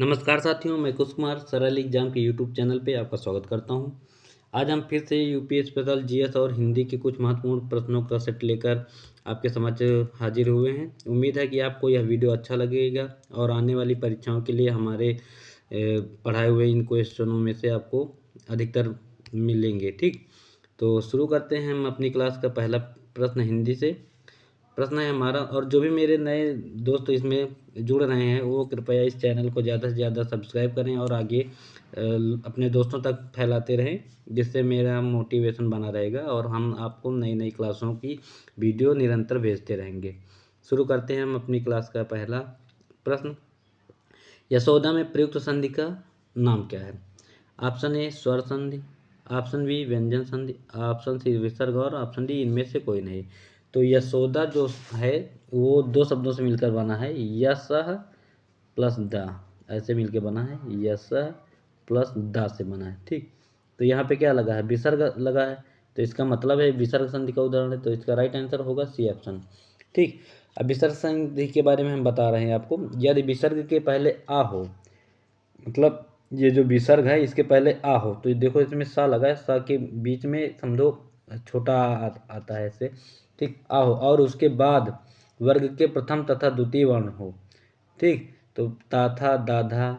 नमस्कार साथियों, मैं कुश कुमार सरल एग्जाम के यूट्यूब चैनल पे आपका स्वागत करता हूं। आज हम फिर से यूपी स्पेशल जीएस और हिंदी के कुछ महत्वपूर्ण प्रश्नों का सेट लेकर आपके समक्ष हाजिर हुए हैं। उम्मीद है कि आपको यह वीडियो अच्छा लगेगा और आने वाली परीक्षाओं के लिए हमारे पढ़ाए हुए इन क्वेश्चनों में से आपको अधिकतर मिलेंगे। ठीक, तो शुरू करते हैं हम अपनी क्लास का पहला प्रश्न हिंदी से। प्रश्न है हमारा, और जो भी मेरे नए दोस्त इसमें जुड़ रहे हैं वो कृपया इस चैनल को ज़्यादा से ज़्यादा सब्सक्राइब करें और आगे अपने दोस्तों तक फैलाते रहें, जिससे मेरा मोटिवेशन बना रहेगा और हम आपको नई नई क्लासों की वीडियो निरंतर भेजते रहेंगे। शुरू करते हैं हम अपनी क्लास का पहला प्रश्न। यशोदा में प्रयुक्त संधि का नाम क्या है? ऑप्शन ए स्वर संधि, ऑप्शन बी व्यंजन संधि, ऑप्शन सी विसर्ग और ऑप्शन डी इनमें से कोई नहीं। तो यशोदा जो है वो दो शब्दों से मिलकर बना है, यश प्लस दा, ऐसे मिलकर बना है, यश प्लस दा से बना है। ठीक, तो यहाँ पे क्या लगा है? विसर्ग लगा है, तो इसका मतलब है विसर्ग संधि का उदाहरण है, तो इसका राइट आंसर होगा सी ऑप्शन। ठीक, अब विसर्ग संधि के बारे में हम बता रहे हैं आपको। यदि विसर्ग के पहले आ हो, मतलब ये जो विसर्ग है इसके पहले आ हो, तो देखो इसमें सा लगा है, सा के बीच में समझो छोटा आता है ऐसे। ठीक, आ हो और उसके बाद वर्ग के प्रथम तथा द्वितीय वर्ण हो। ठीक, तो ता था दाधा,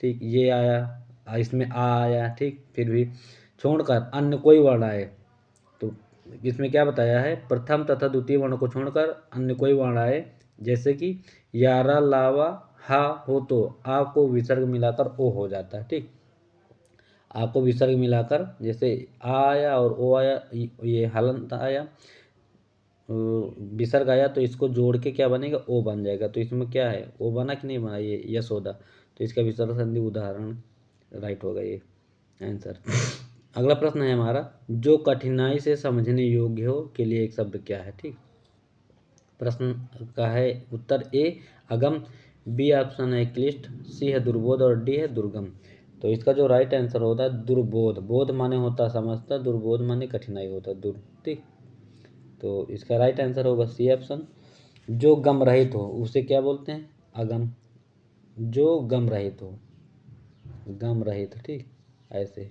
ठीक ये आया, इसमें आ आया। ठीक, फिर भी छोड़कर अन्य कोई वर्ण आए, तो इसमें क्या बताया है? प्रथम तथा द्वितीय वर्ण को छोड़कर अन्य कोई वर्ण आए, जैसे कि यारा लावा हा हो तो आ को विसर्ग मिलाकर ओ हो जाता है। ठीक, आ को विसर्ग मिलाकर जैसे आ आया और ओ आया, ये हलंत आया, विसर्ग आया, तो इसको जोड़ के क्या बनेगा? ओ बन जाएगा। तो इसमें क्या है? ओ बना कि नहीं बना? ये यशोदा, तो इसका विसर्ग संधि उदाहरण राइट होगा ये आंसर। अगला प्रश्न है हमारा, जो कठिनाई से समझने योग्य हो के लिए एक शब्द क्या है? ठीक, प्रश्न का है उत्तर ए अगम, बी ऑप्शन है क्लिष्ट, सी है दुर्बोध और डी है दुर्गम। तो इसका जो राइट आंसर होता है दुर्बोध। बोध माने होता समझता, दुर्बोध माने कठिनाई होता दूर। ठीक, तो इसका राइट आंसर होगा सी ऑप्शन। जो गम रहित हो उसे क्या बोलते हैं? अगम। जो गम रहित हो, गम रहित। ठीक, ऐसे।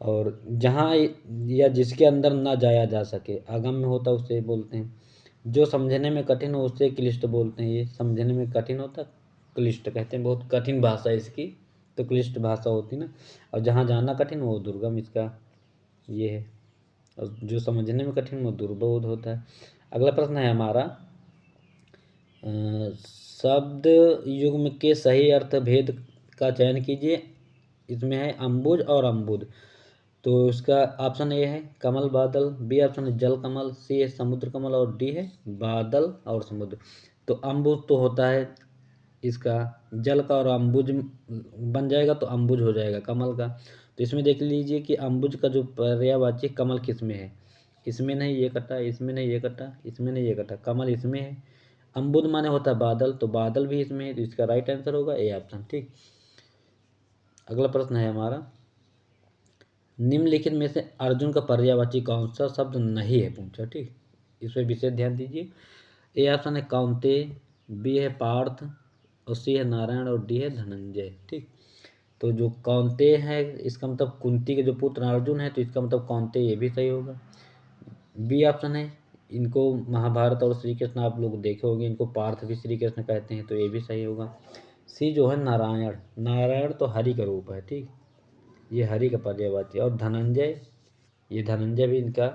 और जहाँ या जिसके अंदर ना जाया जा सके, अगम्य होता उसे बोलते हैं। जो समझने में कठिन हो उसे क्लिष्ट बोलते हैं। ये समझने में कठिन होता क्लिष्ट कहते हैं, बहुत कठिन भाषा है इसकी, तो क्लिष्ट भाषा होती ना। और जहाँ जाना कठिन वो दुर्गम, इसका ये है। और जो समझने में कठिन वो दुर्बोध होता है। अगला प्रश्न है हमारा, शब्द युग्म के सही अर्थ भेद का चयन कीजिए। इसमें है अम्बुज और अम्बुद। तो इसका ऑप्शन ए है कमल बादल, बी ऑप्शन है जल कमल, सी है समुद्र कमल और डी है बादल और समुद्र। तो अम्बुज तो होता है इसका जल का, और अम्बुज बन जाएगा तो अम्बुज हो जाएगा कमल का। तो इसमें देख लीजिए कि अम्बुज का जो पर्यायवाची कमल किस में है? इसमें नहीं ये कटा, इसमें नहीं ये कटा, इसमें नहीं ये कटा, कमल इसमें है। अम्बुद माने होता है बादल, तो बादल भी इसमें है, तो इसका राइट आंसर होगा ए ऑप्शन। ठीक, अगला प्रश्न है हमारा, निम्नलिखित में से अर्जुन का पर्यायवाची कौन सा शब्द नहीं है पूछा। ठीक, इस पर विशेष ध्यान दीजिए। ए ऑप्शन है कौंतेय, बी है पार्थ और सी है नारायण और डी है धनंजय। ठीक, तो जो कौंतेय है इसका मतलब कुंती के जो पुत्र अर्जुन है, तो इसका मतलब कौंतेय, ये भी सही होगा। बी ऑप्शन है, इनको महाभारत और श्री कृष्ण आप लोग देखे होंगे, इनको पार्थ भी श्री कृष्ण कहते हैं, तो ये भी सही होगा। सी जो है नारायण, नारायण तो हरि का रूप है। ठीक, ये हरि का पर्यायवाची। और धनंजय, ये धनंजय भी इनका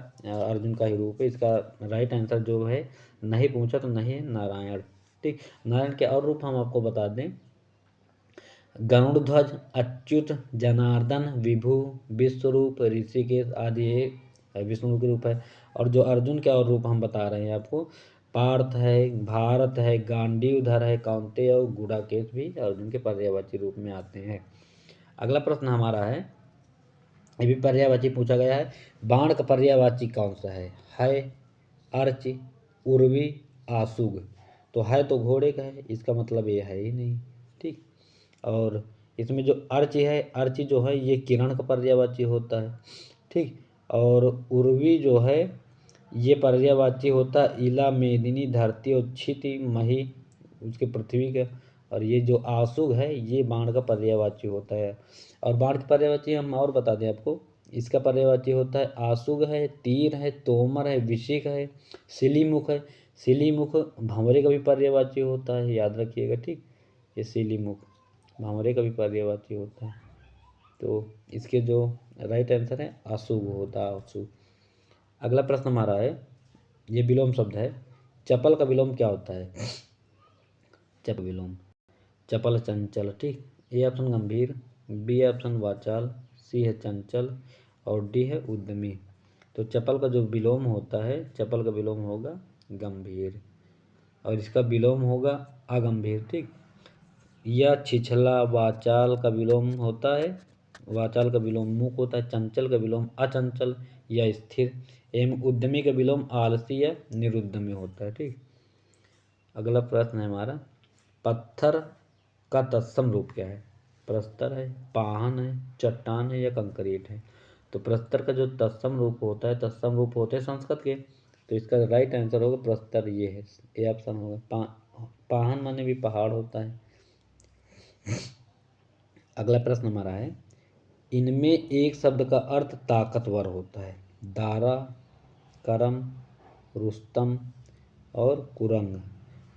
अर्जुन का ही रूप है। इसका राइट आंसर जो है नहीं पूछा तो नहीं है नारायण। ठीक, नारायण के और रूप हम आपको बता दें, गरुड़ध्वज, अच्युत, जनार्दन, विभु, विश्वरूप, ऋषिकेश आदि ये विष्णु के रूप है। और जो अर्जुन के और रूप हम बता रहे हैं आपको, पार्थ है, भारत है, गांडीवधर है, कौंतेय और गुड़ाकेश भी अर्जुन के पर्यायवाची रूप में आते हैं। अगला प्रश्न हमारा है, ये भी पर्यायवाची पूछा गया है, बाण का पर्यायवाची कौन सा है? अर्च, उर्वी, आशुग। तो है तो घोड़े का है, इसका मतलब ये है ही नहीं। ठीक, और इसमें जो अर्च है, अर्च जो है ये किरण का पर्यायवाची होता है। ठीक, और उर्वी जो है ये पर्यायवाची होता है इला, मेदिनी, धरती और क्षिति, मही उसके पृथ्वी का। और ये जो आशुग है ये बाण का पर्यायवाची होता है। और बाण का पर्यायवाची हम और बता दें आपको, इसका पर्यायवाची होता है आशुग है, तीर है, तोमर है, विशिक है, सिलीमुख है। सिलीमुख भंवरे का भी पर्यायवाची होता है, याद रखिएगा, ठीक। ये सिलीमुख भंवरे का भी पर्यायवाची होता है। तो इसके जो राइट आंसर है आशुग होता है, आशुग। अगला प्रश्न हमारा है, ये विलोम शब्द है, चपल का विलोम क्या होता है? चप विलोम चपल चंचल, ठीक। ए ऑप्शन गंभीर, बी ऑप्शन वाचाल, सी है चंचल और डी है उद्यमी। तो चपल का जो विलोम होता है, चपल का विलोम होगा गंभीर और इसका विलोम होगा अगंभीर, ठीक। या छिछला वाचाल का विलोम होता है, वाचाल का विलोम मूक होता है, चंचल का विलोम अचंचल या स्थिर एवं उद्यमी का विलोम आलसी या निरुद्यमी होता है, ठीक। अगला प्रश्न है हमारा, पत्थर का तत्सम रूप क्या है? प्रस्तर है, पाहन है, चट्टान है या कंक्रीट है? तो प्रस्तर का जो तत्सम रूप होता है, तत्सम रूप होते हैं संस्कृत के, तो इसका राइट आंसर होगा प्रस्तर, ये है, ए ऑप्शन होगा। पाहन माने भी पहाड़ होता है। अगला प्रश्न हमारा है, इनमें एक शब्द का अर्थ ताकतवर होता है, दारा, करम, रुस्तम और कुरंग।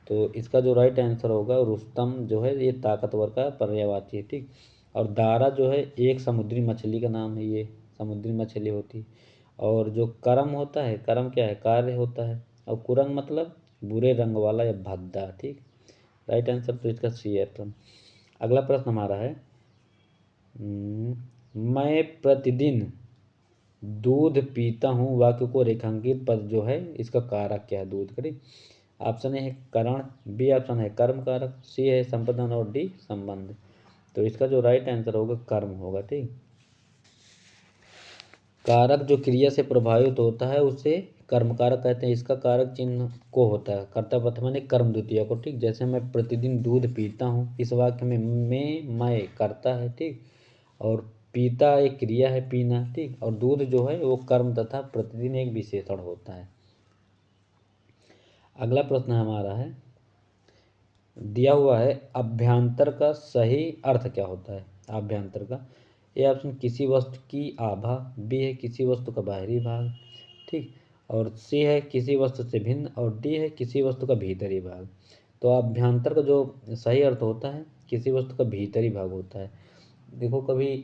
तो इसका जो राइट आंसर होगा, रुस्तम जो है ये ताकतवर का पर्यायवाची है, ठीक। और दारा जो है एक समुद्री मछली का नाम है, ये समुद्री मछली होती। और जो करम होता है, करम क्या है? कार्य होता है। और कुरंग मतलब बुरे रंग वाला या भद्दा, ठीक। राइट आंसर तो इसका सी है ऑप्शन। अगला प्रश्न हमारा है, मैं प्रतिदिन दूध पीता हूँ वाक्य को रेखांकित पद जो है इसका कारक क्या है? दूध करें। ऑप्शन ए है करण, बी ऑप्शन है कर्म कारक, सी है संपादन और डी संबंध। तो इसका जो राइट आंसर होगा कर्म होगा, ठीक। कारक जो क्रिया से प्रभावित होता है उसे कर्म कारक कहते हैं। इसका कारक चिन्ह को होता है कर्ता प्रथमा ने कर्म द्वितीया को, ठीक। जैसे मैं प्रतिदिन दूध पीता हूँ, इस वाक्य में मैं करता है, ठीक। और पीता एक क्रिया है पीना, ठीक। और दूध जो है वो कर्म तथा प्रतिदिन एक विशेषण होता है। अगला प्रश्न हमारा है, दिया हुआ है अभ्यांतर का सही अर्थ क्या होता है? अभ्यांतर का ए ऑप्शन किसी वस्तु की आभा, बी है किसी वस्तु का बाहरी भाग, ठीक। और सी है किसी वस्तु से भिन्न और डी है किसी वस्तु का भीतरी भाग। तो अभ्यांतर का जो सही अर्थ होता है किसी वस्तु का भीतरी भाग होता है। देखो कभी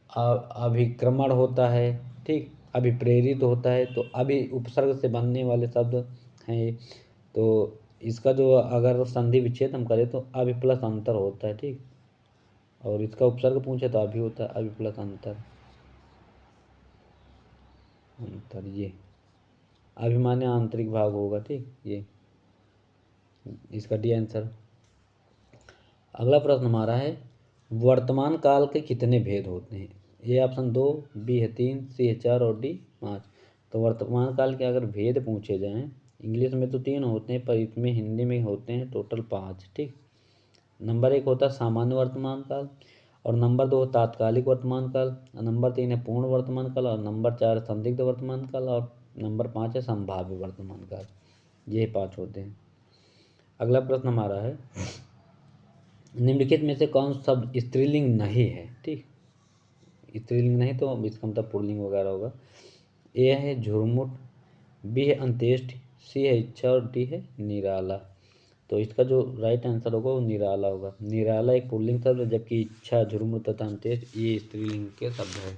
अभिक्रमण होता है, ठीक, अभिप्रेरित होता है, तो अभि उपसर्ग से बनने वाले शब्द हैं ये। तो इसका जो अगर संधि विच्छेद हम करें तो अभि प्लस अंतर होता है, ठीक। और इसका उपसर्ग पूछे तो अभि होता है, अभि प्लस अंतर, अंतर ये अभिमान्य आंतरिक भाग होगा, ठीक। ये इसका डी आंसर। अगला प्रश्न हमारा है, वर्तमान काल के कितने भेद होते हैं? ए ऑप्शन 2, बी है 3, सी है 4 और डी 5। तो वर्तमान काल के अगर भेद पूछे जाएं, इंग्लिश में तो 3 होते हैं पर इसमें हिंदी में होते हैं टोटल 5, ठीक। नंबर 1 होता है सामान्य वर्तमान काल, और नंबर 2 तात्कालिक वर्तमान काल, नंबर 3 है पूर्ण वर्तमान काल, और नंबर 4 है संदिग्ध वर्तमान काल, और नंबर 5 है संभाव्य वर्तमान काल। ये 5 होते हैं। अगला प्रश्न हमारा है, निम्नलिखित में से कौन शब्द स्त्रीलिंग नहीं है? ठीक, स्त्रीलिंग नहीं तो इसका मतलब पुल्लिंग वगैरह होगा। ए है झुरमुट, बी है अंत्येष्टि, सी है इच्छा और डी है निराला। तो इसका जो राइट आंसर होगा वो निराला होगा। निराला एक पुल्लिंग शब्द है जबकि इच्छा, झुरमुट तथा अंत्येष्टि ये स्त्रीलिंग के शब्द है।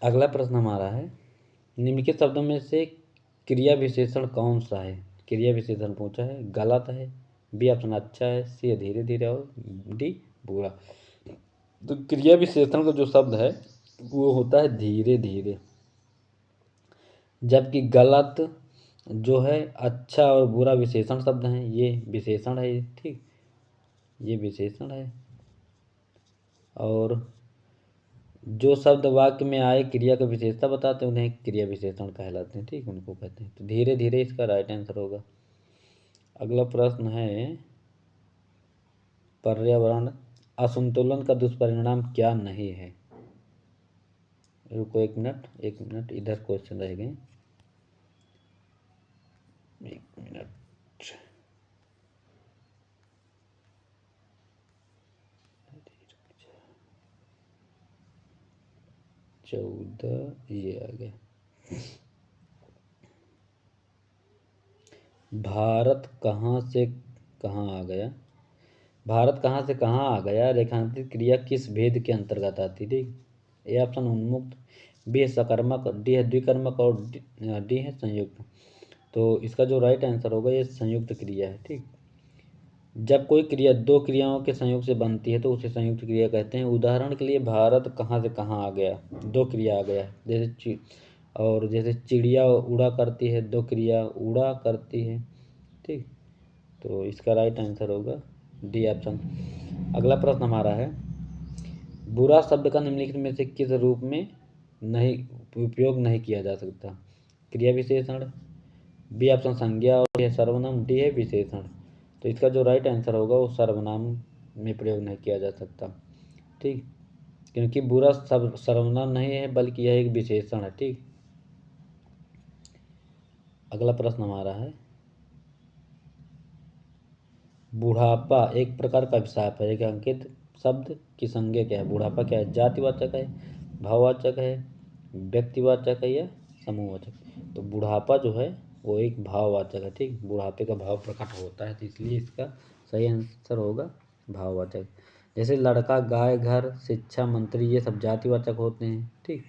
अगला प्रश्न हमारा है, निम्नलिखित शब्दों में से क्रिया विशेषण कौन सा है? क्रिया विशेषण पूछा है, गलत है, बी ऑप्शन अच्छा है, सी धीरे धीरे और डी बुरा। तो क्रिया विशेषण का जो शब्द है वो होता है धीरे धीरे, जबकि गलत जो है अच्छा और बुरा विशेषण शब्द हैं, ये विशेषण है, ठीक, ये विशेषण है। और जो शब्द वाक्य में आए क्रिया का विशेषता बताते हैं उन्हें क्रिया विशेषण कहलाते हैं, ठीक, उनको कहते हैं। तो धीरे धीरे इसका राइट आंसर होगा। अगला प्रश्न है, पर्यावरण असंतुलन का दुष्परिणाम क्या नहीं है? रुको एक मिनट इधर क्वेश्चन रह गए, एक मिनट। 14 ये आ गया। भारत कहाँ से कहाँ आ गया, भारत कहाँ से कहाँ आ गया रेखांकित क्रिया किस भेद के अंतर्गत आती थी। ए ऑप्शन उन्मुक्त, बी है सकर्मक, डी है द्विकर्मक और डी है संयुक्त। तो इसका जो राइट आंसर होगा ये संयुक्त क्रिया है। ठीक, जब कोई क्रिया दो क्रियाओं के संयोग से बनती है तो उसे संयुक्त क्रिया कहते हैं। उदाहरण के लिए भारत कहाँ से कहाँ आ गया, दो क्रिया आ गया, जैसे चिड़िया उड़ा करती है, दो क्रिया उड़ा करती है। ठीक, तो इसका राइट आंसर होगा डी ऑप्शन। अगला प्रश्न हमारा है, बुरा शब्द का निम्नलिखित में से किस रूप में नहीं उपयोग नहीं किया जा सकता। क्रिया विशेषण, बी ऑप्शन संज्ञा और डी है सर्वनाम, डी है विशेषण। तो इसका जो राइट आंसर होगा वो सर्वनाम में प्रयोग नहीं किया जा सकता। ठीक, क्योंकि बुरा सर्वनाम नहीं है बल्कि यह एक विशेषण है। ठीक, अगला प्रश्न हमारा है, बुढ़ापा एक प्रकार का अभिशाप है, एक अंकित शब्द की संज्ञा क्या है। बुढ़ापा क्या है, जातिवाचक है, भाववाचक है, व्यक्तिवाचक है या समूहवाचक। तो बुढ़ापा जो है वो एक भाववाचक है। ठीक, बुढ़ापे का भाव प्रकट होता है, तो इसलिए इसका सही आंसर होगा भाववाचक। जैसे लड़का, गाय, घर, शिक्षा, मंत्री, ये सब जातिवाचक होते हैं। ठीक,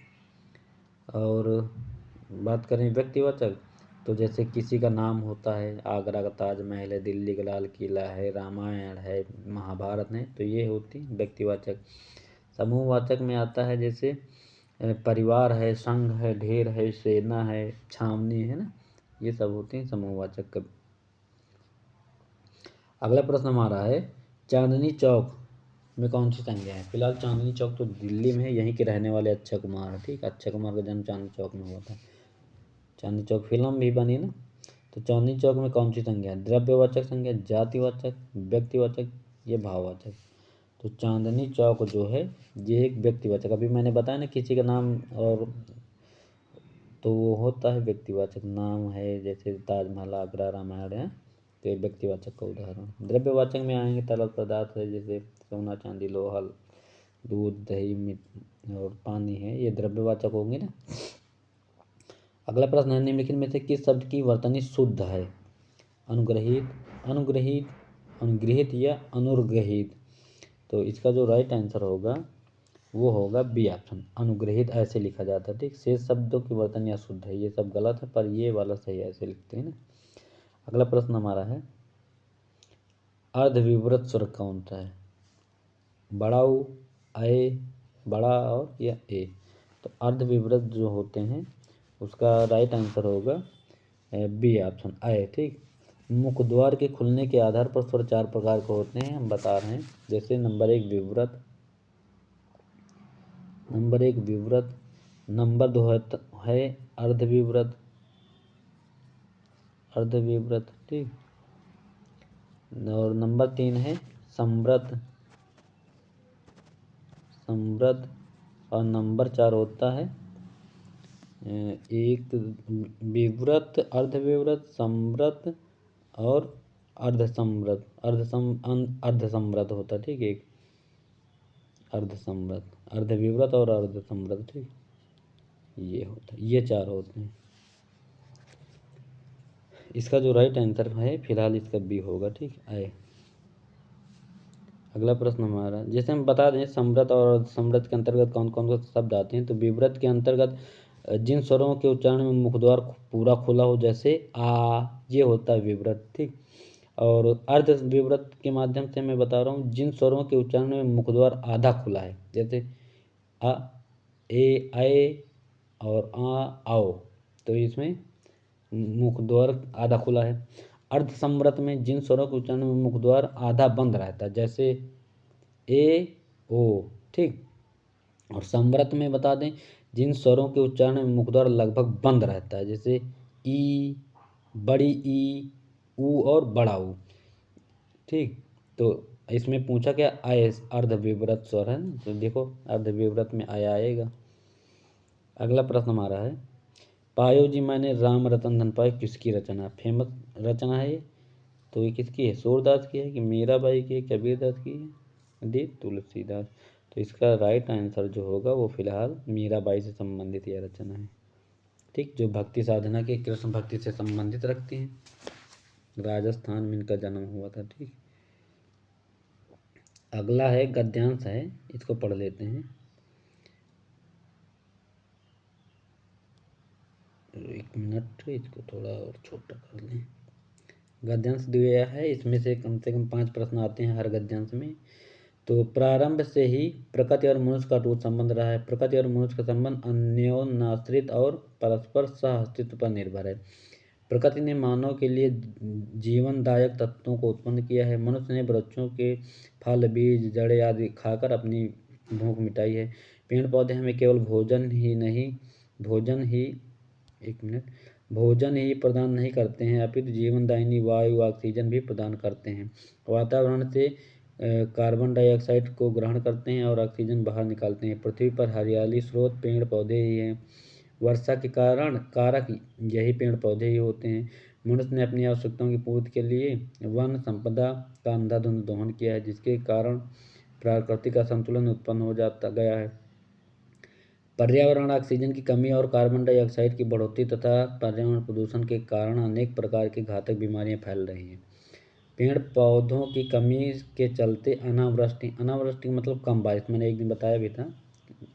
और बात करें व्यक्तिवाचक, तो जैसे किसी का नाम होता है, आगरा का ताजमहल है, दिल्ली का लाल किला है, रामायण है, महाभारत है, तो ये होती व्यक्तिवाचक। समूहवाचक में आता है जैसे परिवार है, संघ है, ढेर है, सेना है, छावनी है ना, ये सब होते हैं समूहवाचक। अगला प्रश्न हमारा है, चांदनी चौक में कौन सी संज्ञा है। फिलहाल चांदनी चौक तो दिल्ली में है, यहीं के रहने वाले अक्षय कुमार है। ठीक, अक्षय कुमार का जन्म चांदनी चौक में हुआ था, चांदनी चौक फिल्म भी बनी ना। तो चांदनी चौक में कौन सी संज्ञा है, द्रव्यवाचक संज्ञा, जातिवाचक, व्यक्तिवाचक, ये भाववाचक। तो चांदनी चौक जो है ये एक व्यक्तिवाचक, अभी मैंने बताया ना किसी का नाम, और तो वो होता है व्यक्तिवाचक। नाम है जैसे ताजमहल, आगरा, रामायण है, तो ये व्यक्तिवाचक का उदाहरण। द्रव्यवाचक में आएंगे तरल पदार्थ है, जैसे सोना, चांदी, लोहा, दूध, दही और पानी है, ये द्रव्यवाचक होंगे ना। अगला प्रश्न है, निम्नलिखित में से किस शब्द की वर्तनी शुद्ध है। अनुग्रहित, अनुग्रहित, अनुगृहित या अनुग्रहित। तो इसका जो राइट आंसर होगा वो होगा बी ऑप्शन, अनुग्रहित ऐसे लिखा जाता है। ठीक, शेष शब्दों की वर्तनी अशुद्ध है, ये सब गलत है, पर ये वाला सही ऐसे लिखते हैं ना। अगला प्रश्न हमारा है, अर्धविवृत स्वर कौन सा है, बड़ा उ, ए, बड़ा और या ए। तो अर्धविवृत जो होते हैं उसका राइट आंसर होगा बी ऑप्शन, ए। ठीक, मुख द्वार के खुलने के आधार पर स्वर चार प्रकार के होते हैं, हम बता रहे हैं। जैसे नंबर 1 विवृत, नंबर 1 विवृत, नंबर 2 है अर्धविवृत, अर्धविवृत। ठीक, और नंबर 3 है संवृत, संवृत, और नंबर 4 होता है एक विवृत, अर्धविवृत, संवृत और अर्धसंवृत, अर्धसंवृत होता है। ठीक, एक अर्धसंवृत, अर्धविवृत और अर्धसंवृत। ठीक, ये होता है, ये चार होते हैं। इसका जो राइट आंसर है फिलहाल इसका बी होगा। ठीक, आए। अगला प्रश्न हमारा, जैसे हम बता दें संवृत और समृत के अंतर्गत कौन कौन से शब्द आते हैं। तो विवृत के अंतर्गत जिन स्वरों के उच्चारण में मुखद्वार पूरा खुला हो, जैसे आ, ये होता है विवृत। ठीक, और अर्ध विवृत के माध्यम से मैं बता रहा हूँ जिन स्वरों के उच्चारण में मुखद्वार आधा खुला है, जैसे आ, ए, आए और आ, आओ, तो इसमें मुखद्वार आधा खुला है। अर्ध संवृत में जिन स्वरों के उच्चारण में मुखद्वार आधा बंद रहता है, जैसे ए, ओ। ठीक, और संवृत में बता दें जिन स्वरों के उच्चारण में मुखद्वार लगभग बंद रहता है, जैसे ई, बड़ी ई, ऊ और बड़ा ऊ। ठीक, तो इसमें पूछा क्या, आय अर्धविवृत स्वर है ना, तो देखो अर्धविवृत में आया आएगा। अगला प्रश्न हमारा है, पायो जी मैंने राम रतन धन पायो किसकी रचना, फेमस रचना है ये, तो ये किसकी है, सूरदास की है कि मीराबाई की है, कबीरदास की है, डी तुलसीदास। तो इसका राइट आंसर जो होगा वो फिलहाल मीराबाई से संबंधित यह रचना है। ठीक, जो भक्ति साधना के कृष्ण भक्ति से संबंधित रखती हैं। राजस्थान में इनका जन्म हुआ था। ठीक, अगला है गद्यांश है, इसको पढ़ लेते हैं। एक मिनट, इसको थोड़ा और छोटा कर लें। गद्यांश दिया है, इसमें से कम 5 प्रश्न आते हैं हर गद्यांश में। तो प्रारंभ से ही प्रकृति और मनुष्य का अटूट संबंध रहा है। प्रकृति और मनुष्य का संबंध अन्योन्याश्रित और परस्पर सह अस्तित्व पर निर्भर है। प्रकृति ने मानव के लिए जीवनदायक तत्वों को उत्पन्न किया है। मनुष्य ने वृक्षों के फल, बीज, जड़ें आदि खाकर अपनी भूख मिटाई है। पेड़ पौधे हमें केवल भोजन ही प्रदान नहीं करते हैं, अपितु जीवनदायिनी वायु, ऑक्सीजन भी प्रदान करते हैं। वातावरण से कार्बन डाइऑक्साइड को ग्रहण करते हैं और ऑक्सीजन बाहर निकालते हैं। पृथ्वी पर हरियाली स्रोत पेड़ पौधे ही हैं। वर्षा के कारण कारक यही पेड़ पौधे ही होते हैं। मनुष्य ने अपनी आवश्यकताओं की पूर्ति के लिए वन संपदा का अंधाधुंध दोहन किया है, जिसके कारण प्राकृतिक असंतुलन उत्पन्न हो जाता गया है। पर्यावरण ऑक्सीजन की कमी और कार्बन डाइऑक्साइड की बढ़ोतरी तथा पर्यावरण प्रदूषण के कारण अनेक प्रकार की घातक बीमारियां फैल रही हैं। पेड़ पौधों की कमी के चलते अनावृष्टि मतलब कम बारिश, मैंने एक दिन बताया भी था।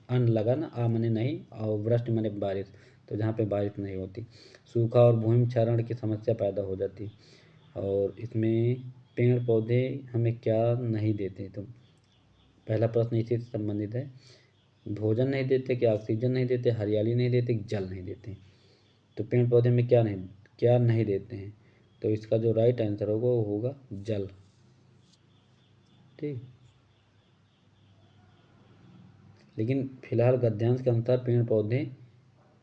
अन्न लगा ना, आ मने नहीं और वृष्टि मने बारिश, तो जहाँ पे बारिश नहीं होती, सूखा और भूमि क्षरण की समस्या पैदा हो जाती। और इसमें पेड़ पौधे हमें क्या नहीं देते, तो पहला प्रश्न इसी से संबंधित है। भोजन नहीं देते, क्या ऑक्सीजन नहीं देते, हरियाली नहीं देते, जल नहीं देते। तो पेड़ पौधे में क्या नहीं देते हैं, तो इसका जो राइट आंसर होगा वो होगा जल। ठीक, लेकिन फिलहाल गद्यांश के अनुसार पेड़ पौधे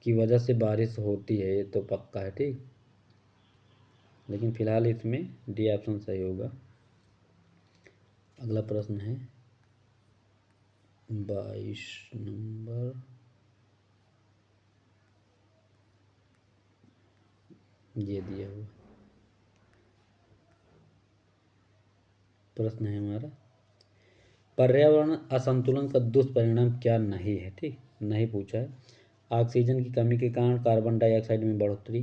की वजह से बारिश होती है, ये तो पक्का है। ठीक, लेकिन फिलहाल इसमें डी ऑप्शन सही होगा। अगला प्रश्न है 22 नंबर, ये दिया हुआ प्रश्न है हमारा, पर्यावरण असंतुलन का दुष्परिणाम क्या नहीं है। ठीक, नहीं पूछा है। ऑक्सीजन की कमी के कारण कार्बन डाइऑक्साइड में बढ़ोतरी,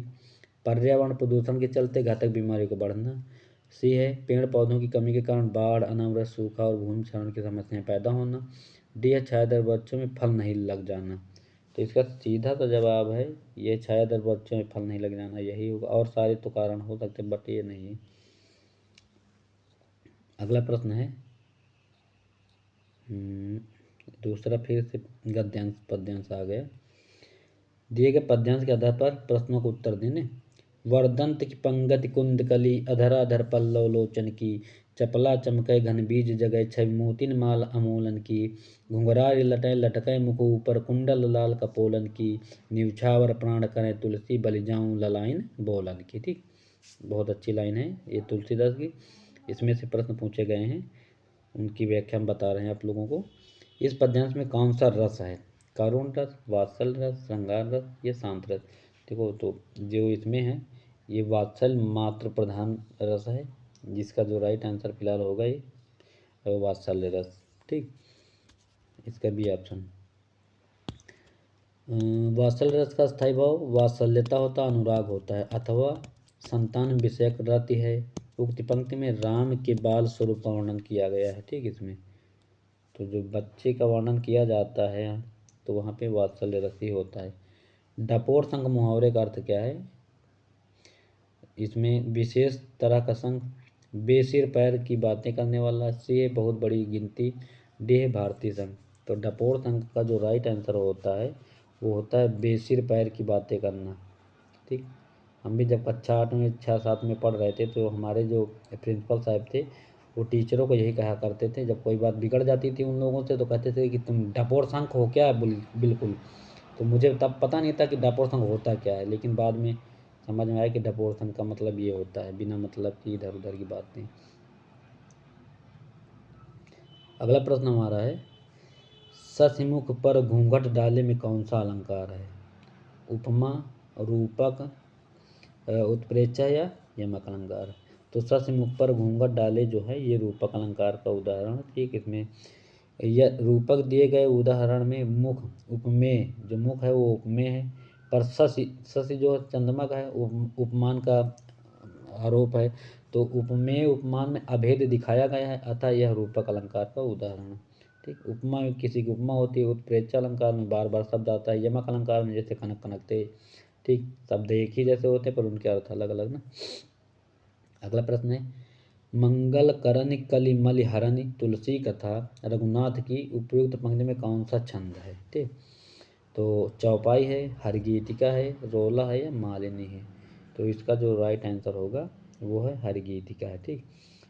पर्यावरण प्रदूषण के चलते घातक बीमारियों का बढ़ना, सी है पेड़ पौधों की कमी के कारण बाढ़, अनावृष्टि, सूखा और भूमि क्षरण की समस्याएं पैदा होना, डी है छायादार वृक्षों में फल नहीं लग जाना। तो इसका सीधा तो जवाब है ये छायादार वृक्षों में फल नहीं लग जाना, यही होगा। और सारे तो कारण हो सकते बट ये नहीं है। अगला प्रश्न है दूसरा, फिर से गद्यांश पद्यांश आ गया। दिए गए पद्यांश के आधार पर प्रश्नों को उत्तर देने। वर्दंत की पंगति कुंद कली, अधराधर पल्लव लोचन की, चपला चमकै घन बीज जगै छवि मोतिन माल अमोलन की, घुंघरारी लटै लटकै मुख ऊपर, कुंडल लाल कपोलन की, निवछावर प्राण करें तुलसी, बलि जाऊं ललाइन बोलन की। ठीक, बहुत अच्छी लाइन है ये तुलसीदास की। इसमें से प्रश्न पूछे गए हैं, उनकी व्याख्या हम बता रहे हैं आप लोगों को। इस पद्यांश में कौन सा रस है, करुण रस, वात्सल रस, श्रृंगार रस, या शांत रस। देखो, तो जो इसमें है ये वात्सल मात्र प्रधान रस है, जिसका जो राइट आंसर फिलहाल होगा ये वात्सल्य रस। ठीक, इसका बी ऑप्शन। वात्सल्य रस का स्थायी भाव वात्सल्यता होता, अनुराग होता है, अथवा संतान विषयक रति है। उक्त पंक्ति में राम के बाल स्वरूप का वर्णन किया गया है। ठीक, इसमें तो जो बच्चे का वर्णन किया जाता है तो वहाँ पे वात्सल्य रस ही होता है। डपोर संघ मुहावरे का अर्थ क्या है, इसमें विशेष तरह का संघ, बेसिर पैर की बातें करने वाला, सी है बहुत बड़ी गिनती, डी है भारतीय संघ। तो डपोर संघ का जो राइट आंसर होता है वो होता है बेसिर पैर की बातें करना। ठीक, हम भी जब कक्षा 8 में 6 7 में पढ़ रहे थे तो हमारे जो प्रिंसिपल साहब थे वो टीचरों को यही कहा करते थे, जब कोई बात बिगड़ जाती थी उन लोगों से तो कहते थे कि तुम डपोर संघ हो क्या। बिल्कुल। तो मुझे तब पता नहीं था कि डपोर संघ होता क्या है, लेकिन बाद में समझ में आया कि डपोर संघ का मतलब ये होता है बिना मतलब की इधर उधर की बातें। अगला प्रश्न हमारा है, ससिमुख पर घूंघट डाले में कौन सा अलंकार है, उपमा, रूपक, उत्प्रेक्षा या यमक अलंकार। तो ससिमुख पर घूंघट डाले जो है ये रूपक अलंकार का उदाहरण। ठीक, इसमें यह रूपक दिए गए उदाहरण में मुख उपमेय, जो मुख है वो उपमेय है, पर शशि जो चंद्रमा का है उपमान का आरोप है। तो उपमेय उपमान में अभेद दिखाया गया है, अतः यह रूपक अलंकार का उदाहरण है। ठीक, उपमा में किसी की उपमा होती है। उत्प्रेक्षा अलंकार में बार बार शब्द आता है। यमक अलंकार में जैसे कनक कनकते, ठीक, शब्द एक ही जैसे होते हैं पर उनके अर्थ अलग अलग ना। अगला प्रश्न है, मंगल करनि कलि मलि हरनि तुलसी कथा रघुनाथ की उपयुक्त पंक्ति में कौन सा छंद है? ठीक, तो चौपाई है, हरगीतिका है, रोला है या मालिनी है? तो इसका जो राइट आंसर होगा वो है हरगीतिका है। ठीक,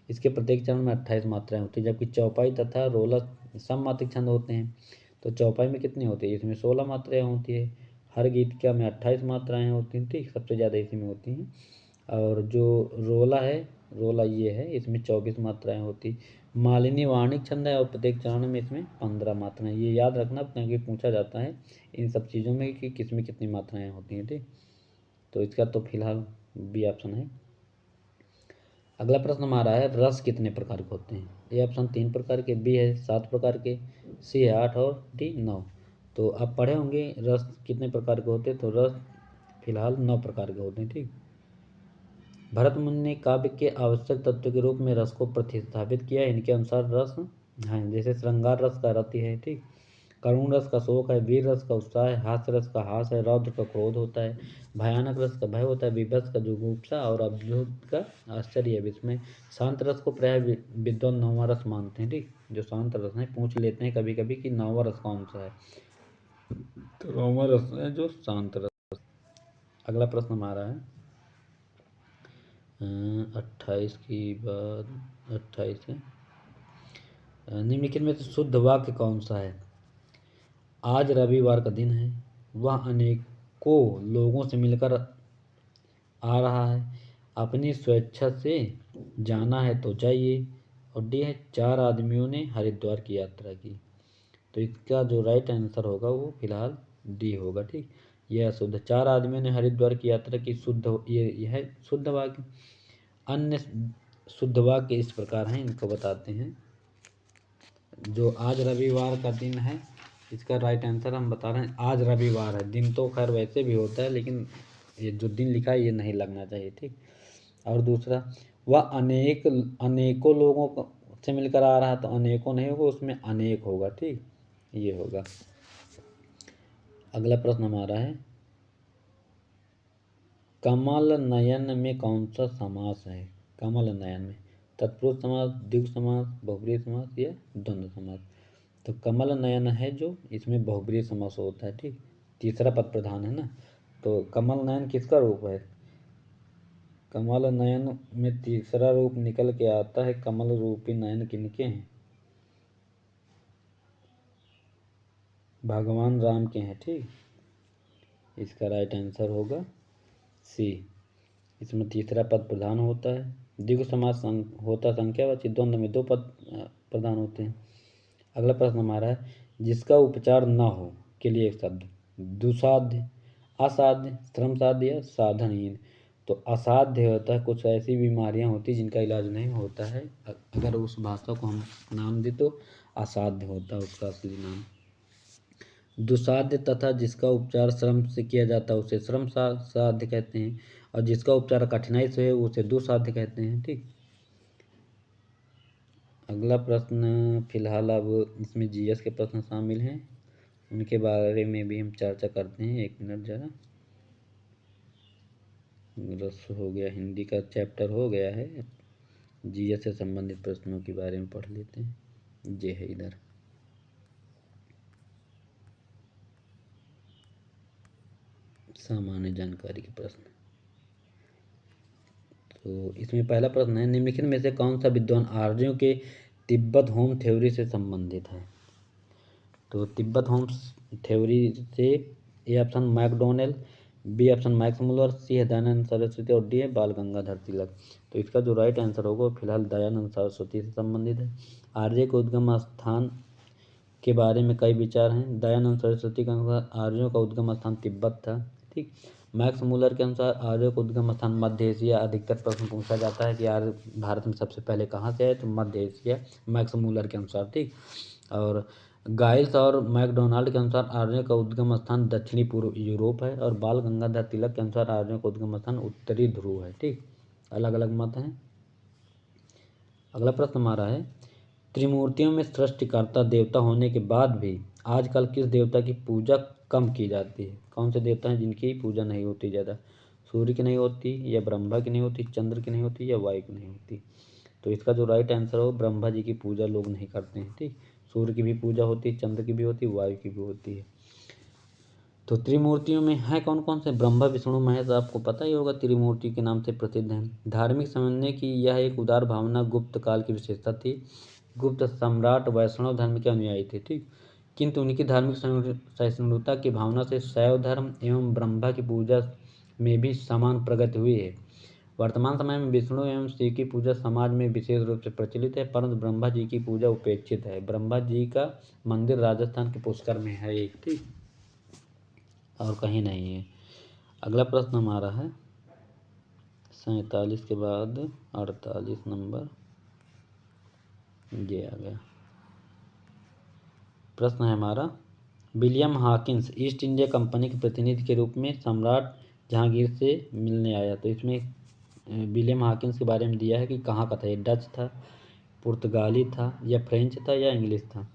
इसके प्रत्येक चरण में 28 मात्राएं होती है, जबकि चौपाई तथा रोला सममात्रिक छंद होते हैं। तो चौपाई में कितनी होती है? इसमें 16 मात्राएं होती है। हरगीतिका में 28 मात्राएं होती हैं। ठीक, सबसे ज़्यादा इसी में होती हैं। और जो रोला है, रोला ये है, इसमें 24 मात्राएं होती। मालिनी वार्णिक छंद है और प्रत्येक चरण में इसमें 15 मात्राएं। ये याद रखना क्योंकि पूछा जाता है इन सब चीज़ों में कि किसमें कितनी मात्राएं होती हैं। ठीक, तो इसका तो फिलहाल बी ऑप्शन है। अगला प्रश्न हमारा है, रस कितने प्रकार के होते हैं? ए ऑप्शन 3 प्रकार के, बी है 7 प्रकार के, सी है 8 और डी 9। तो आप पढ़े होंगे रस कितने प्रकार के होते हैं। तो रस फिलहाल 9 प्रकार के होते हैं। ठीक, भरत मुनि ने काव्य के आवश्यक तत्व के रूप में रस को प्रतिस्थापित किया। इनके अनुसार रस हैं, जैसे श्रृंगार रस का रति है, ठीक, करुण रस का शोक है, वीर रस का उत्साह है, हास्य रस का हास है, रौद्र का क्रोध होता है, भयानक रस का भय होता है, विभत्स का जुगुप्सा और अद्भुत का आश्चर्य है। इसमें शांत रस को प्राय विद्वान 9वां रस मानते हैं। ठीक, जो शांत रस है, पूछ लेते हैं कभी कभी कि 9वां रस कौन सा है, तो 9वां रस है जो शांत रस। अगला प्रश्न हमारा है 28 की बात, 28 है, निम्नलिखित में से शुद्ध वाक्य कौन सा है? आज रविवार का दिन है, वह अनेकों लोगों से मिलकर आ रहा है, अपनी स्वेच्छा से जाना है तो जाइए। और डी है, 4 आदमियों ने हरिद्वार की यात्रा की। तो इसका जो राइट आंसर होगा वो फिलहाल डी होगा। ठीक, यह शुद्ध, 4 आदमियों ने हरिद्वार की यात्रा की, शुद्ध, ये है शुद्ध वाक्य। अन्य शुद्ध वाक्य इस प्रकार हैं, इनको बताते हैं। जो आज रविवार का दिन है, इसका राइट आंसर हम बता रहे हैं, आज रविवार है। दिन तो खैर वैसे भी होता है, लेकिन ये जो दिन लिखा है ये नहीं लगना चाहिए। ठीक, और दूसरा, वह अनेकों लोगों से मिलकर आ रहा है, तो अनेकों नहीं होगा, उसमें अनेक होगा। ठीक, ये होगा। अगला प्रश्न हमारा है, कमल नयन में कौन सा समास है? कमल नयन में तत्पुरुष समास, द्विगु समास, बहुब्रीहि समास या द्वंद्व समास? तो कमल नयन है जो, इसमें बहुब्रीहि समास होता है। ठीक, तीसरा पद प्रधान है ना। तो कमल नयन किसका रूप है? कमल नयन में तीसरा रूप निकल के आता है। कमल रूपी नयन किनके हैं? भगवान राम के हैं। ठीक, इसका राइट आंसर होगा सी। इसमें तीसरा पद प्रधान होता है। द्विगु समास होता संख्यावाची, द्वंद्व में 2 पद प्रधान होते हैं। अगला प्रश्न हमारा है, जिसका उपचार न हो के लिए एक शब्द, दुसाध्य, असाध्य, श्रम साध्य या साधनहीन? तो असाध्य होता है, कुछ ऐसी बीमारियां होती जिनका इलाज नहीं होता है, अगर उस भाषा को हम नाम दें तो असाध्य होता है उसका असली नाम। दुसाध्य तथा जिसका उपचार श्रम से किया जाता है उसे श्रम साध्य कहते हैं, और जिसका उपचार कठिनाई से है उसे दुसाध्य कहते हैं। ठीक, अगला प्रश्न फिलहाल अब इसमें जीएस के प्रश्न शामिल हैं, उनके बारे में भी हम चर्चा करते हैं। 1 मिनट जरा, रस हो गया, हिंदी का चैप्टर हो गया है, जीएस से संबंधित प्रश्नों के बारे में पढ़ लेते हैं। ये है इधर, सामान्य जानकारी के प्रश्न। तो इसमें पहला प्रश्न है, निम्नलिखित में से कौन सा विद्वान आर्यों के तिब्बत होम थ्योरी से संबंधित है? तो तिब्बत होम थ्योरी से A option MacDonell, B option Max Muller, C है दयानंद सरस्वती और डी है बाल गंगाधर तिलक। तो इसका जो राइट आंसर होगा फिलहाल दयानंद सरस्वती से संबंधित है। आर्य के उद्गम स्थान के बारे में कई विचार हैं। दयानंद सरस्वती के अनुसार आर्यों का उद्गम स्थान तिब्बत था। ठीक, मैक्स मूलर के अनुसार आर्यों का उद्गम स्थान मध्य एशिया। अधिकतर प्रश्न पूछा जाता है कि आर्य भारत में सबसे पहले कहाँ से आए, तो मध्य एशिया, मैक्स मूलर के अनुसार, ठीक। और गाइल्स और मैकडोनाल्ड के अनुसार आर्यों का उद्गम स्थान दक्षिणी पूर्व यूरोप है। और बाल गंगाधर तिलक के अनुसार आर्यों का उद्गम स्थान उत्तरी ध्रुव है, ठीक। अलग अलग मत हैं। अगला प्रश्न हमारा है, त्रिमूर्तियों में सृष्टिकर्ता देवता होने के बाद भी आजकल किस देवता की पूजा कम की जाती है? कौन से देवता हैं जिनकी पूजा नहीं होती ज़्यादा? सूर्य की नहीं होती, या ब्रह्मा की नहीं होती, चंद्र की नहीं होती, या वायु की नहीं होती? तो इसका जो राइट आंसर हो, ब्रह्मा जी की पूजा लोग नहीं करते हैं, ठीक। सूर्य की भी पूजा होती है, चंद्र की भी होती है, वायु की भी होती है। तो त्रिमूर्तियों में है कौन कौन से? ब्रह्मा विष्णु महेश, आपको पता ही होगा, त्रिमूर्ति के नाम से प्रसिद्ध हैं। धार्मिक समझने की यह एक उदार भावना गुप्त काल की विशेषता थी। गुप्त सम्राट वैष्णव धर्म के अनुयायी थे, ठीक। किंतु उनकी धार्मिक सहिष्णुता की भावना से शैव धर्म एवं ब्रह्मा की पूजा में भी समान प्रगति हुई है। वर्तमान समय में विष्णु एवं शिव की पूजा समाज में विशेष रूप से प्रचलित है, परंतु ब्रह्मा जी की पूजा उपेक्षित है। ब्रह्मा जी का मंदिर राजस्थान के पुष्कर में है एक, ठीक, और कहीं नहीं है। अगला प्रश्न हमारा है 47 के बाद 48 नंबर, ये आ गया। प्रश्न है हमारा, William Hawkins east India company के प्रतिनिधि के रूप में सम्राट जहांगीर से मिलने आया। तो इसमें विलियम हॉकिंस के बारे में दिया है कि कहाँ का था, ये डच था, पुर्तगाली था, या फ्रेंच था, या इंग्लिश था?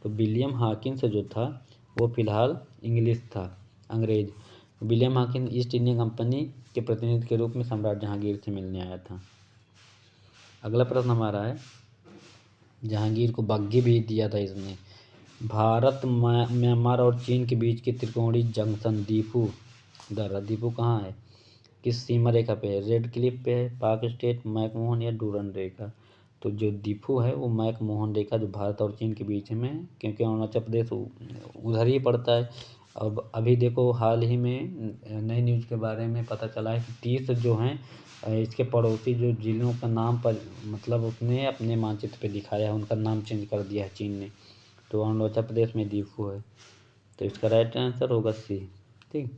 तो विलियम हॉकिंस जो था वो फिलहाल इंग्लिश था, अंग्रेज। William Hawkins east India company के प्रतिनिधि के रूप में सम्राट जहांगीर से मिलने आया था। अगला प्रश्न हमारा है, जहांगीर को बग्घी भी दिया था इसने। भारत, म्यांमार और चीन के बीच की त्रिकोणीय जंक्शन दीफू दर्रा, दीफू कहाँ है, किस सीमा रेखा पे है? रेड क्लिफ पे है, पाक स्टेट, मैकमोहन, या डूरन रेखा? तो जो दीफू है वो मैकमोहन रेखा जो भारत और चीन के बीच में है, क्योंकि अरुणाचल प्रदेश उधर ही पड़ता है। अब अभी देखो हाल ही में नई न्यूज़ के बारे में पता चला है कि 30 जो हैं इसके पड़ोसी जो जिलों का नाम पर मतलब उसने अपने मानचित्र पे दिखाया है, उनका नाम चेंज कर दिया है चीन ने। तो अरुणाचल प्रदेश में दीफू है, तो इसका राइट आंसर होगा सी, ठीक।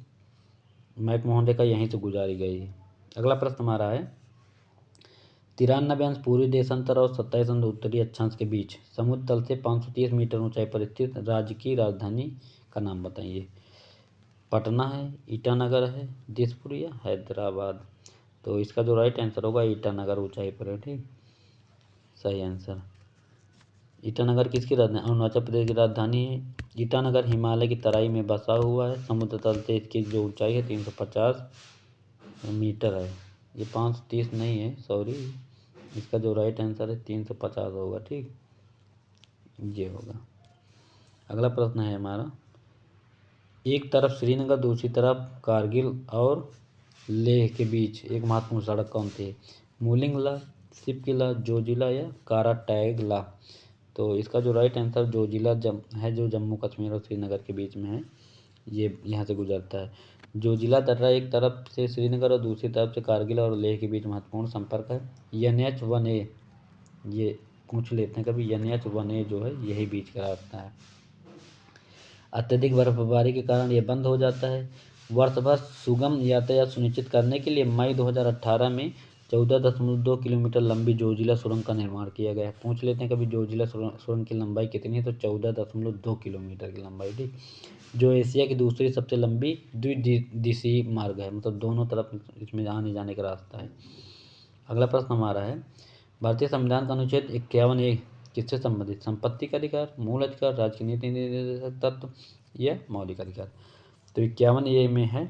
मैकमोहन रेखा यहीं से गुजारी गई है। अगला प्रश्न हमारा है, 93 अंश पूर्वी देशांतर और 27 अंश उत्तरी अक्षांश के बीच समुद्र तल से 530 मीटर ऊंचाई पर स्थित राज्य की राजधानी का नाम बताइए। पटना है, ईटानगर है, दिसपुर, या हैदराबाद? तो इसका जो राइट आंसर होगा, ईटानगर ऊंचाई पर है, ठीक, सही आंसर। ईटानगर किसकी राजधानी? अरुणाचल प्रदेश की राजधानी है। ईटानगर हिमालय की तराई में बसा हुआ है। समुद्र तल से इसकी जो ऊंचाई है 350 मीटर है। ये 530 नहीं है, सॉरी, इसका जो राइट आंसर है 350 होगा, ठीक, ये होगा। अगला प्रश्न है हमारा, एक तरफ श्रीनगर दूसरी तरफ कारगिल और लेह के बीच एक महत्वपूर्ण सड़क कौन सी है? मूलिंगला, सिपकिला, जोजिला, या काराटैगला? तो इसका जो राइट आंसर जोजिला है, जो जम्मू कश्मीर और श्रीनगर के बीच में है, ये यहाँ से गुजरता है। जोजिला दर्रा एक तरफ से श्रीनगर और दूसरी तरफ से कारगिल और लेह के बीच महत्वपूर्ण संपर्क है। NH1A, ये पूछ लेते हैं कभी, NH1A जो है यही बीच का रास्ता है। अत्यधिक बर्फबारी के कारण यह बंद हो जाता है। वर्ष भर सुगम यातायात सुनिश्चित करने के लिए मई 2018 में 14.2 किलोमीटर लंबी जोजिला सुरंग का निर्माण किया गया है। पूछ लेते हैं कभी जोजिला सुरंग की लंबाई कितनी है? तो 14.2 किलोमीटर की लंबाई, ठीक, जो एशिया की दूसरी सबसे लंबी द्विदिशीय मार्ग है, मतलब दोनों तरफ इसमें आने जाने का रास्ता है। अगला प्रश्न हमारा है, भारतीय संविधान का अनुच्छेद 51A किससे संबंधित? संपत्ति का अधिकार, मूल अधिकार, राज्य की नीति निर्देशक तत्व, या मौलिक अधिकार? तो 51A में है,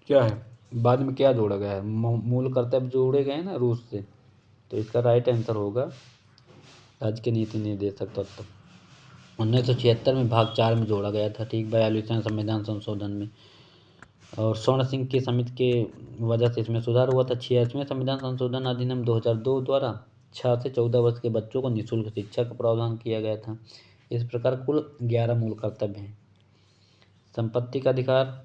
क्या है, बाद में क्या जोड़ा गया है? मूल कर्तव्य जोड़े गए ना रूस से, तो इसका राइट आंसर होगा राज्य के नीति निर्देशक तत्व। 1976 में भाग 4 में जोड़ा गया था, ठीक, 42वें संविधान संशोधन में। और स्वर्ण सिंह की समिति के वजह से इसमें सुधार हुआ था। 86वें संविधान संशोधन अधिनियम 2002 द्वारा 6 से 14 वर्ष के बच्चों को निःशुल्क शिक्षा का प्रावधान किया गया था। इस प्रकार कुल 11 मूल कर्तव्य हैं। संपत्ति का अधिकार,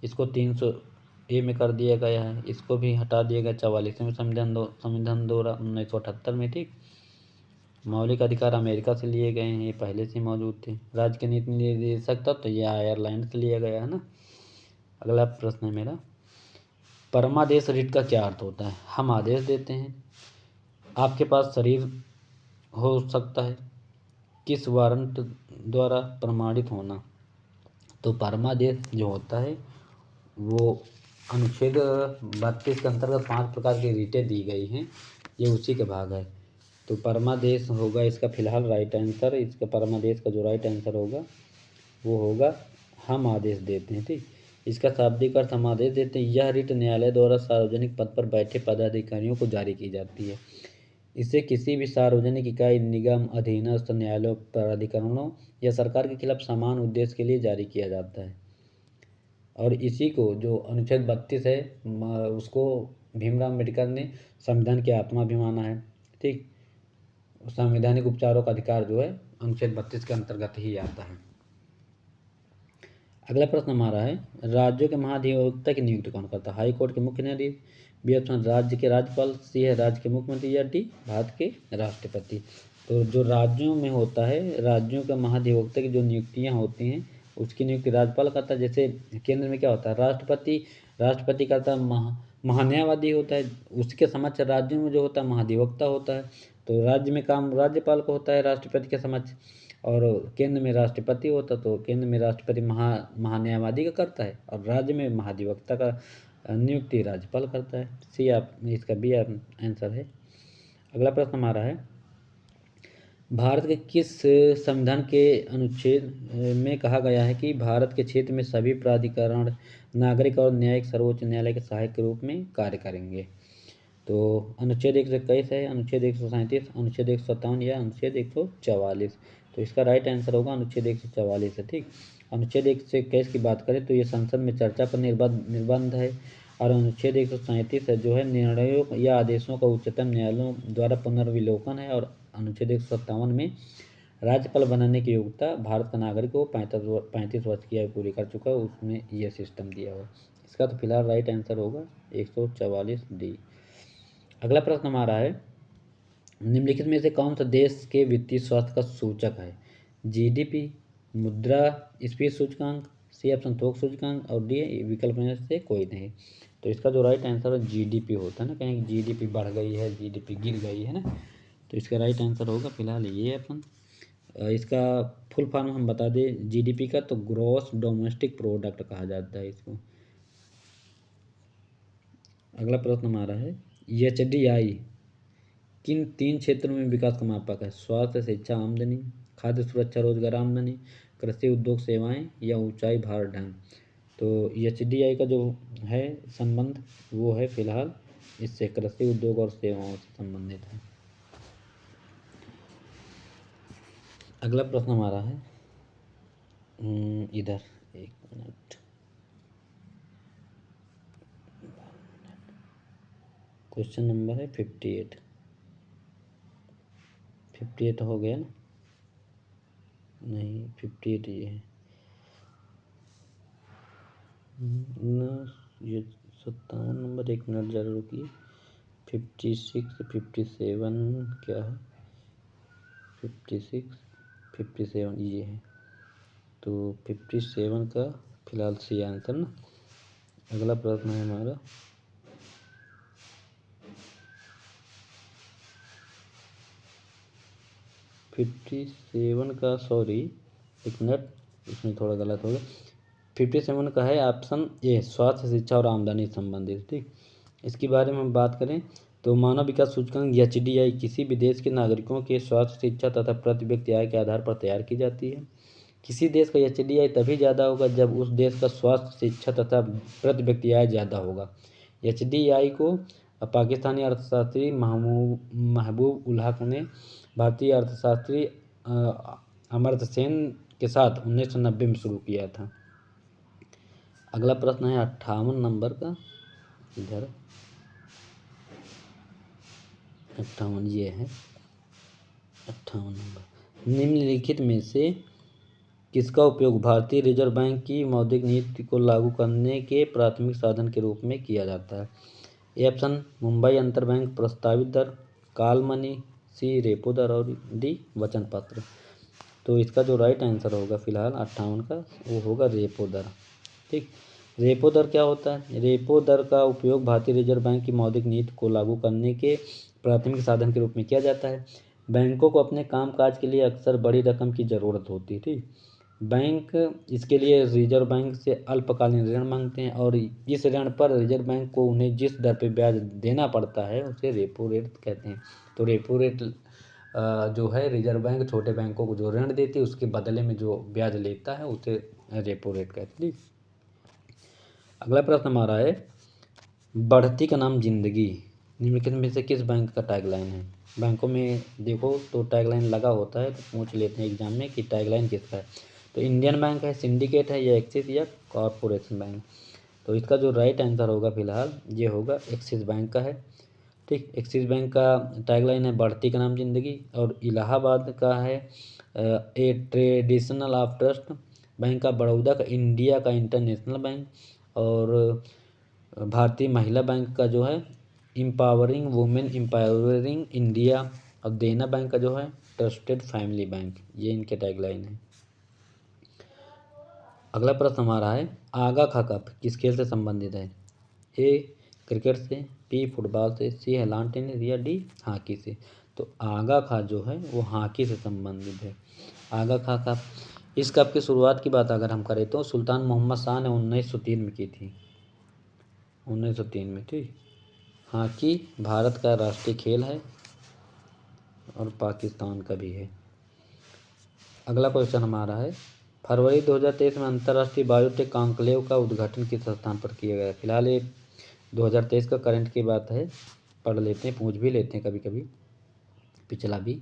इसको 300A में कर दिया गया है, इसको भी हटा दिया गया 44वें संविधान द्वारा 1978 में, ठीक। मौलिक अधिकार अमेरिका से लिए गए हैं, ये पहले से मौजूद थे। राज्य के नीति निर्देशक तत्व, तो ये आयरलैंड से लिया गया है ना। अगला प्रश्न है मेरा, परमादेश रिट का क्या अर्थ होता है? हम आदेश देते हैं, आपके पास शरीर हो सकता है, किस वारंट द्वारा प्रमाणित होना। तो परमादेश जो होता है वो अनुच्छेद 32 के अंतर्गत 5 प्रकार की रीटें दी गई हैं, ये उसी के भाग है। तो परमादेश होगा इसका फिलहाल राइट आंसर। इसका परमादेश का जो राइट आंसर होगा वो होगा हम आदेश देते हैं। ठीक, इसका शाब्दिक अर्थ हम आदेश देते हैं। यह रिट न्यायालय द्वारा सार्वजनिक पद पर बैठे पदाधिकारियों को जारी की जाती है। इसे किसी भी सार्वजनिक इकाई, निगम, अधीनस्थ न्यायालयों, प्राधिकरणों या सरकार के खिलाफ समान उद्देश्य के लिए जारी किया जाता है। और इसी को जो अनुच्छेद 32 है उसको भीमराव अम्बेडकर ने संविधान की आत्मा भी माना है। ठीक, संवैधानिक उपचारों का अधिकार जो है अनुच्छेद 32 के अंतर्गत ही आता है। अगला प्रश्न हमारा है, राज्यों के महाधिवक्ता की नियुक्ति कौन करता है? हाई कोर्ट के मुख्य न्यायाधीश, बी ऑप्शन राज्य के राज्यपाल, सी है राज्य के मुख्यमंत्री, या डी भारत के राष्ट्रपति। तो जो राज्यों में होता है, राज्यों के महाधिवक्ता की जो नियुक्तियां होती हैं उसकी नियुक्ति राज्यपाल करता है। जैसे केंद्र में क्या होता है, राष्ट्रपति करता है, महान्यायवादी होता है। उसके समक्ष राज्यों में जो होता है महाधिवक्ता होता है। तो राज्य में काम राज्यपाल को होता है राष्ट्रपति के समक्ष, और केंद्र में राष्ट्रपति होता, तो केंद्र में राष्ट्रपति महान्यायवादी का करता है, और राज्य में महाधिवक्ता का नियुक्ति राज्यपाल करता है। सी आप इसका बी आंसर है। अगला प्रश्न हमारा है, भारत के किस संविधान के अनुच्छेद में कहा गया है कि भारत के क्षेत्र में सभी प्राधिकरण नागरिक और न्यायिक सर्वोच्च न्यायालय के सहायक के रूप में कार्य करेंगे? तो अनुच्छेद 121 है, अनुच्छेद 137, अनुच्छेद 157 या अनुच्छेद 144। तो इसका राइट आंसर होगा अनुच्छेद 144 है। ठीक, अनुच्छेद 121 की बात करें तो ये संसद में चर्चा पर निर्बंध है, और अनुच्छेद 137 जो है निर्णयों या आदेशों का उच्चतम न्यायालयों द्वारा पुनर्विलोकन है, और अनुच्छेद 157 में राज्यपाल बनाने की योग्यता भारत का नागरिक को 35 वर्ष की आयु पूरी कर चुका है, उसमें यह सिस्टम दिया हुआ है। इसका तो फिलहाल राइट आंसर होगा 144 डी। अगला प्रश्न हमारा है, निम्नलिखित में से कौन सा देश के वित्तीय स्वास्थ्य का सूचक है? जीडीपी, मुद्रास्फीति सूचकांक, सी ऑप्शन थोक सूचकांक, और डी विकल्प में से कोई नहीं। तो इसका जो राइट आंसर है जीडीपी होता है ना, कहीं जीडीपी बढ़ गई है, जीडीपी गिर गई है ना, तो इसका राइट आंसर होगा फिलहाल ये अपन। इसका फुल फॉर्म हम बता दें जीडीपी का, तो ग्रॉस डोमेस्टिक प्रोडक्ट कहा जाता है इसको। अगला प्रश्न हमारा है, एचडीआई किन 3 क्षेत्रों में विकास का मापक है? स्वास्थ्य, शिक्षा, आमदनी, खाद्य सुरक्षा, रोजगार, आमदनी, कृषि, उद्योग, सेवाएं, या ऊंचाई, भार, ढंग। तो एचडीआई का जो है संबंध वो है फिलहाल इससे कृषि, उद्योग और सेवाओं से संबंधित है। अगला प्रश्न हमारा है, इधर एक मिनट, क्वेश्चन नंबर है 58 हो गया ना? नहीं, 58 ये है ना, ये 57 नंबर, एक मिनट जरा रुकिए। 56, 57 क्या है? 56, 57 ये है, तो 57 का फिलहाल सी आंसर ना। अगला प्रश्न है हमारा, का सॉरी एक मिनट, इसमें थोड़ा गलत हो गया। 57 का है ऑप्शन ए, स्वास्थ्य, शिक्षा और आमदनी संबंधित। ठीक, इसके बारे में हम बात करें तो मानव विकास सूचकांक एचडीआई किसी भी देश के नागरिकों के स्वास्थ्य, शिक्षा तथा प्रति व्यक्ति आय के आधार पर तैयार की जाती है। किसी देश का एचडीआई तभी ज़्यादा होगा जब उस देश का स्वास्थ्य, शिक्षा तथा प्रति व्यक्ति आय ज़्यादा होगा। एचडीआई को पाकिस्तानी अर्थशास्त्री महबूब उल हक ने भारतीय अर्थशास्त्री अमर्त्य सेन के साथ 1990 में शुरू किया था। अगला प्रश्न है 58 नंबर का, इधर 58 ये है 58 नंबर। निम्नलिखित में से किसका उपयोग भारतीय रिजर्व बैंक की मौद्रिक नीति को लागू करने के प्राथमिक साधन के रूप में किया जाता है? ए ऑप्शन मुंबई अंतरबैंक प्रस्तावित दर, कॉल मनी, सी रेपो दर, और डी वचन पत्र। तो इसका जो राइट आंसर होगा फिलहाल 58 का वो होगा रेपो दर। ठीक, रेपो दर क्या होता है? रेपो दर का उपयोग भारतीय रिजर्व बैंक की मौद्रिक नीति को लागू करने के प्राथमिक साधन के रूप में किया जाता है। बैंकों को अपने कामकाज के लिए अक्सर बड़ी रकम की ज़रूरत होती थी। बैंक इसके लिए रिजर्व बैंक से अल्पकालीन ऋण मांगते हैं और इस ऋण पर रिजर्व बैंक को उन्हें जिस दर पर ब्याज देना पड़ता है उसे रेपो रेट कहते हैं। तो रेपो रेट जो है रिजर्व बैंक छोटे बैंकों को जो ऋण देती है उसके बदले में जो ब्याज लेता है उसे रेपो रेट कहते हैं। अगला प्रश्न हमारा है, बढ़ती का नाम जिंदगी निम्नलिखित में से किस बैंक का टैगलाइन है? बैंकों में देखो तो टैगलाइन लगा होता है, तो पूछ लेते हैं एग्जाम में कि टैगलाइन किसका है। तो इंडियन बैंक है, सिंडिकेट है, या एक्सिस या कॉरपोरेशन बैंक। तो इसका जो राइट आंसर होगा फिलहाल ये होगा एक्सिस बैंक का है। ठीक, एक्सिस बैंक का टैगलाइन है बढ़ती का नाम जिंदगी। और इलाहाबाद का है ए ट्रेडिशनल ऑफ ट्रस्ट। बैंक का बड़ौदा का इंडिया का इंटरनेशनल बैंक। और भारतीय महिला बैंक का जो है एम्पावरिंग वुमेन एम्पावरिंग इंडिया। और देना बैंक का जो है ट्रस्टेड फैमिली बैंक। ये इनके टैगलाइन है। अगला प्रश्न हमारा है, आगा खा कप किस खेल से संबंधित है? ए क्रिकेट से, बी फुटबॉल से, सी है लॉन टेनिस, या डी हॉकी से। तो आगा खा जो है वो हॉकी से संबंधित है। आगा खा कप, इस कप की शुरुआत की बात अगर हम करें तो सुल्तान मोहम्मद शाह ने 1903 में की थी। 1903 में। ठीक, हॉकी भारत का राष्ट्रीय खेल है और पाकिस्तान का भी है। अगला क्वेश्चन हमारा है, फरवरी 2023 में अंतर्राष्ट्रीय बायोटेक कॉन्क्लेव का उद्घाटन किस स्थान पर किया गया? फिलहाल ये 2023 का करंट की बात है, पढ़ लेते हैं, पूछ भी लेते हैं कभी कभी, पिछला भी।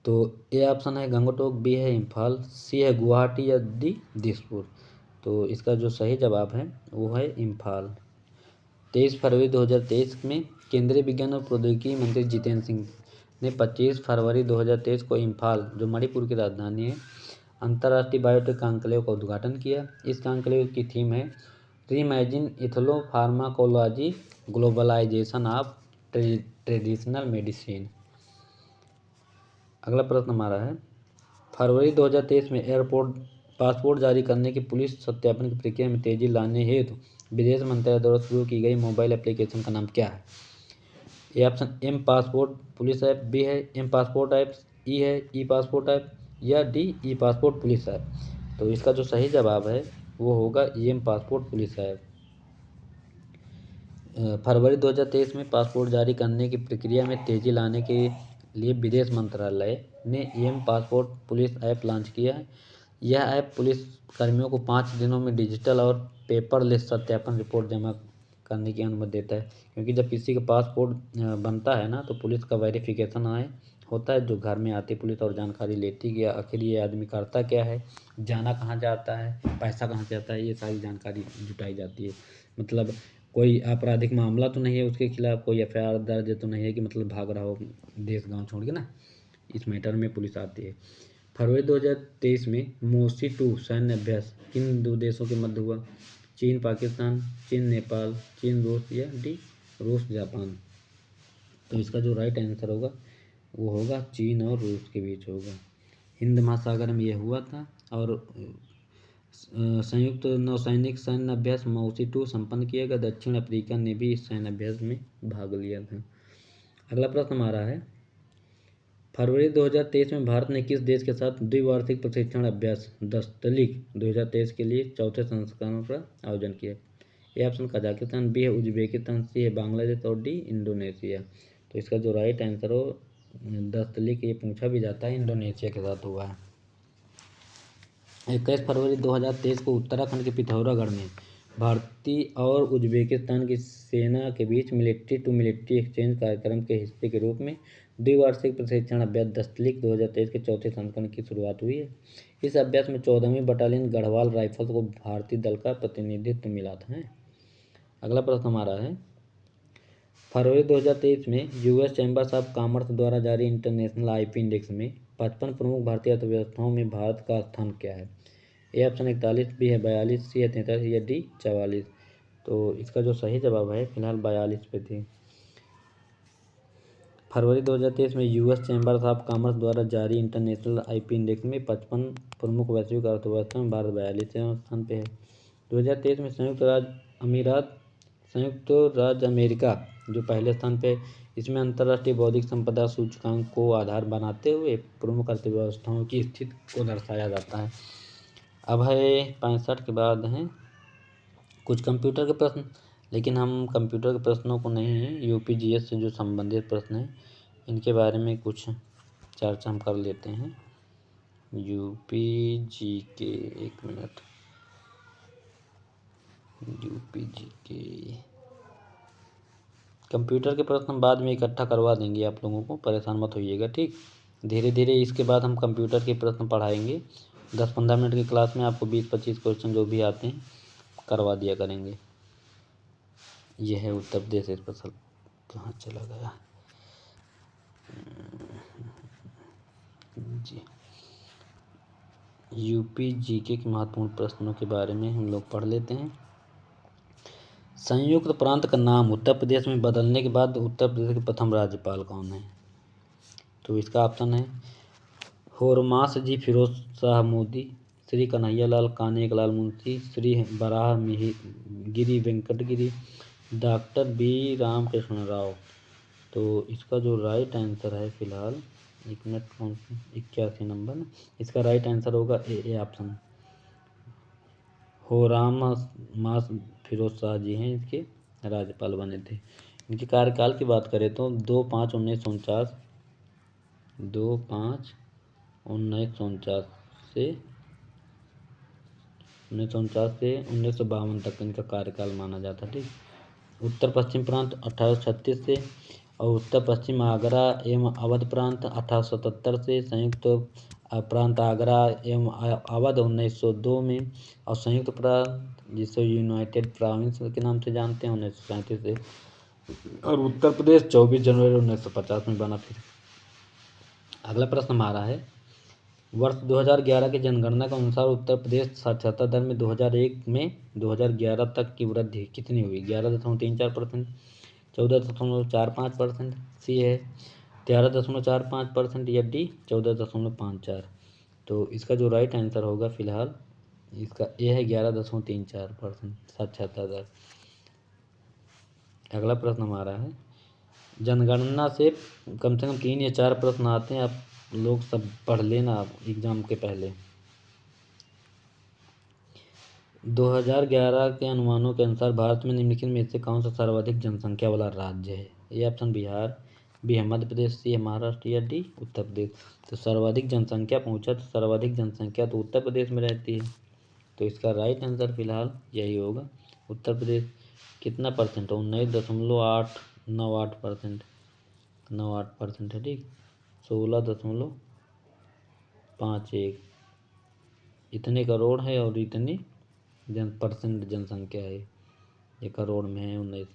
तो ए ऑप्शन है गंगटोक, बी है इम्फाल, सी है गुवाहाटी, या डी दिसपुर। तो इसका जो सही जवाब है वो है इम्फाल। 23 फरवरी 2023 में केंद्रीय विज्ञान और प्रौद्योगिकी मंत्री जितेंद्र सिंह ने 25 फरवरी 2023 को इम्फाल, जो मणिपुर की राजधानी है, अंतर्राष्ट्रीय बायोटेक कॉन्क्लेव का उद्घाटन किया। इस कॉन्क्लेव की थीम है reimagine ethno pharmacology globalisation of traditional medicine. अगला प्रश्न हमारा है, फरवरी 2023 में एयरपोर्ट पासपोर्ट जारी करने की पुलिस सत्यापन की प्रक्रिया में तेजी लाने हेतु विदेश मंत्रालय द्वारा शुरू की गई मोबाइल एप्लीकेशन का नाम क्या है? A option M passport police app, B है एम पासपोर्ट ऐप, ई है ई पासपोर्ट ऐप, या D E passport police app. तो इसका जो सही जवाब है वो होगा E M passport police app. फरवरी 2023 में पासपोर्ट जारी करने की प्रक्रिया में तेजी लाने के लिए विदेश मंत्रालय ने E M passport police app launch किया है। यह ऐप पुलिस कर्मियों को 5 दिनों में डिजिटल और पेपरलेस सत्यापन रिपोर्ट जमा करने की अनुमति देता है। क्योंकि जब किसी का पासपोर्ट बनता है ना तो पुलिस का वेरिफिकेशन होता है, जो घर में आती पुलिस और जानकारी लेती कि आखिर ये आदमी करता क्या है, जाना कहाँ जाता है, पैसा कहाँ से आता है, ये सारी जानकारी जुटाई जाती है। मतलब कोई आपराधिक मामला तो नहीं है उसके खिलाफ, कोई एफआईआर दर्ज तो नहीं है कि मतलब भाग रहा हो देश गांव छोड़ के ना, इस मैटर में पुलिस आती है। फरवरी 2023 में मोसी 2 सैन्य अभ्यास किन 2 देशों के मध्य हुआ? चीन पाकिस्तान, चीन नेपाल, चीन रूस, या डी रूस जापान। तो इसका जो राइट आंसर होगा वो होगा चीन और रूस के बीच होगा। हिंद महासागर में यह हुआ था। और संयुक्त नौसैनिक सैन्य अभ्यास मौसी 2 संपन्न किया गया। दक्षिण अफ्रीका ने भी इस सैन्य अभ्यास में भाग लिया था। अगला प्रश्न हमारा है, फरवरी 2023 में भारत ने किस देश के साथ द्विवार्षिक प्रशिक्षण अभ्यास दस्तलिक 2023 के लिए चौथे संस्करण का आयोजन किया? ए ऑप्शन कजाकिस्तान, बी है उज्बेकिस्तान, सी है बांग्लादेश, और डी इंडोनेशिया। तो इसका जो राइट आंसर हो दस्तलिक, ये पूछा भी जाता है, इंडोनेशिया के साथ हुआ है। 21 फरवरी 2023 को उत्तराखंड के पिथौरागढ़ में भारतीय और उज्बेकिस्तान की सेना के बीच मिलिट्री टू मिलिट्री एक्सचेंज कार्यक्रम के हिस्से के रूप में द्विवार्षिक प्रशिक्षण अभ्यास दस्तलिक 2023 के चौथे संस्करण की शुरुआत हुई है। इस अभ्यास में 14वीं बटालियन गढ़वाल राइफल्स को भारतीय दल का प्रतिनिधित्व मिला था। अगला प्रश्न हमारा है, फरवरी 2023 में यूएस चैम्बर्स ऑफ कॉमर्स द्वारा जारी इंटरनेशनल आईपी इंडेक्स में 55 प्रमुख भारतीय अर्थव्यवस्थाओं में भारत का स्थान क्या है? ए ऑप्शन 41, बी है 42, सी है 43, या डी 44। तो इसका जो सही जवाब है फिलहाल 42 पे थी। फरवरी 2023 में यूएस चैम्बर्स ऑफ कॉमर्स द्वारा जारी इंटरनेशनल आईपी इंडेक्स में 55 प्रमुख वैश्विक अर्थव्यवस्था में भारत 42वें स्थान पे है। 2023 में संयुक्त राज्य अमेरिका जो पहले स्थान पे, इसमें अंतर्राष्ट्रीय बौद्धिक संपदा सूचकांक को आधार बनाते हुए प्रमुख अर्थव्यवस्थाओं की स्थिति को दर्शाया जाता है। अब है 65 के बाद हैं कुछ कंप्यूटर के प्रश्न, लेकिन हम कंप्यूटर के प्रश्नों को नहीं, यूपीजीएस से जो संबंधित प्रश्न हैं इनके बारे में कुछ चर्चा हम कर लेते हैं। यूपीजीके, एक मिनट, यूपीजीके कंप्यूटर के प्रश्न हम बाद में इकट्ठा करवा देंगे, आप लोगों को परेशान मत होइएगा, ठीक। धीरे धीरे इसके बाद हम कंप्यूटर के प्रश्न पढ़ाएंगे। 10-15 मिनट की क्लास में आपको 20-25 क्वेश्चन जो भी आते हैं करवा दिया करेंगे। यह है उत्तर प्रदेश स्पेशल, कहाँ चला गया जी। यूपीजीके के महत्वपूर्ण प्रश्नों के बारे में हम लोग पढ़ लेते हैं। संयुक्त प्रांत का नाम उत्तर प्रदेश में बदलने के बाद उत्तर प्रदेश के प्रथम राज्यपाल कौन है? तो इसका ऑप्शन है होरमास जी फिरोज शाह मोदी, श्री कन्हैयालाल कानेकलाल मुंशी, श्री बराह गिरी वेंकटगिरी, डॉक्टर बी रामकृष्ण राव। तो इसका जो राइट आंसर है फिलहाल, एक मिनट, 81 नंबर, इसका राइट आंसर होगा ए ऑप्शन, होरामास फिरोज शाह जी हैं इसके राज्यपाल बने थे। इनके कार्यकाल की बात करें तो 2/5/1949, 2/5/1949 से 1952 तक इनका कार्यकाल माना जाता है, ठीक। उत्तर पश्चिम प्रांत 1836 से, और उत्तर पश्चिम आगरा एवं अवध प्रांत 1877 से, संयुक्त प्रांत आगरा एवं अवध 1902 में, और संयुक्त प्रांत जिसे यूनाइटेड प्रोविंस के नाम से जानते हैं 1937 से, और उत्तर प्रदेश 24 जनवरी 1950 में बना। फिर अगला प्रश्न हमारा है वर्ष 2011 की जनगणना के अनुसार उत्तर प्रदेश साक्षरता दर में 2001 में 2011 तक की वृद्धि कितनी हुई? 11.34%, 14.45%, सी है 13.45%, या डी 14.54। तो इसका जो राइट आंसर होगा फिलहाल इसका ए है 11.34% साक्षरता दर। अगला प्रश्न हमारा है जनगणना से कम 3 या 4 प्रश्न आते हैं, आप लोग सब पढ़ लेना एग्जाम के पहले। 2011 के अनुमानों के अनुसार भारत में निम्नलिखित में से कौन सा सर्वाधिक जनसंख्या वाला राज्य है? ए ऑप्शन बिहार, बी है मध्य प्रदेश, सी है महाराष्ट्र, या डी उत्तर प्रदेश। तो सर्वाधिक जनसंख्या पूछा तो सर्वाधिक जनसंख्या तो उत्तर प्रदेश में रहती है, तो इसका राइट आंसर फिलहाल यही होगा उत्तर प्रदेश। कितना परसेंट? 19.898%, 98% है, ठीक। 16.51 इतने करोड़ है और इतनी % जनसंख्या है, ये करोड़ में है 19।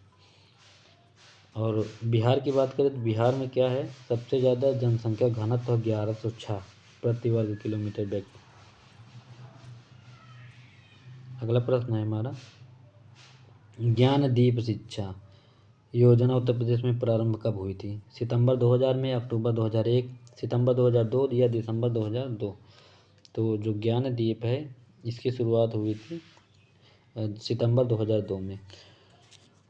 और बिहार की बात करें तो बिहार में क्या है, सबसे ज़्यादा जनसंख्या घनत्व 1106 प्रति वर्ग किलोमीटर व्यक्ति। अगला प्रश्न है हमारा ज्ञानदीप शिक्षा योजना उत्तर प्रदेश में प्रारंभ कब हुई थी? सितंबर 2000 में, अक्टूबर 2001, सितंबर 2002 या दिसंबर 2002। तो जो ज्ञानदीप है इसकी शुरुआत हुई थी सितंबर 2002 में।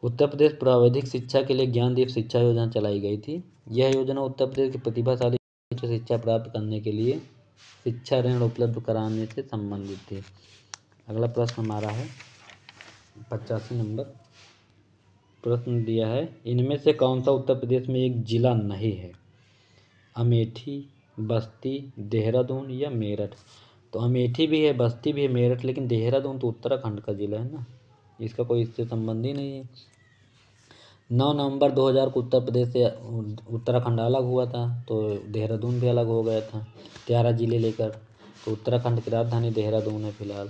उत्तर प्रदेश प्राविधिक शिक्षा के लिए ज्ञानदीप शिक्षा योजना चलाई गई थी। यह योजना उत्तर प्रदेश के प्रतिभाशाली शिक्षा प्राप्त करने के लिए शिक्षा ऋण उपलब्ध कराने से संबंधित थी। अगला प्रश्न हमारा है 85 नंबर प्रश्न दिया है इनमें से कौन सा उत्तर प्रदेश में एक जिला नहीं है? अमेठी, बस्ती, देहरादून या मेरठ। तो अमेठी भी है, बस्ती भी है, मेरठ, लेकिन देहरादून तो उत्तराखंड का जिला है ना, इसका कोई इससे संबंध ही नहीं है। 9 नवंबर 2000 को उत्तर प्रदेश से उत्तराखंड अलग हुआ था, तो देहरादून भी अलग हो गया था 13 जिले लेकर, तो उत्तराखंड की राजधानी देहरादून है फिलहाल।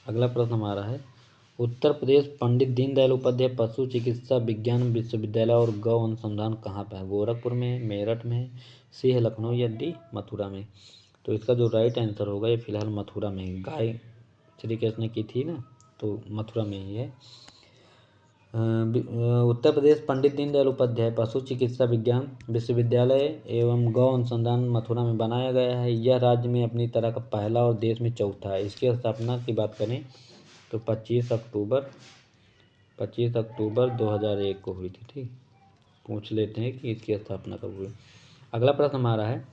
अगला प्रश्न हमारा है उत्तर प्रदेश पंडित दीनदयाल उपाध्याय पशु चिकित्सा विज्ञान विश्वविद्यालय और गौ अनुसंधान कहाँ पर है? गोरखपुर में, मेरठ में, सी है लखनऊ, या डी मथुरा में। तो इसका जो राइट आंसर होगा ये फिलहाल मथुरा में है, गाय श्री कृष्ण की थी ना, तो मथुरा में ही है। उत्तर प्रदेश पंडित दीनदयाल उपाध्याय पशु चिकित्सा विज्ञान विश्वविद्यालय एवं गौ अनुसंधान मथुरा में बनाया गया है। यह राज्य में अपनी तरह का पहला और देश में चौथा है। इसकी स्थापना की बात करें तो 25 अक्टूबर 2001 को हुई थी। ठीक, पूछ लेते हैं कि इसकी स्थापना कब हुई। अगला प्रश्न हमारा है,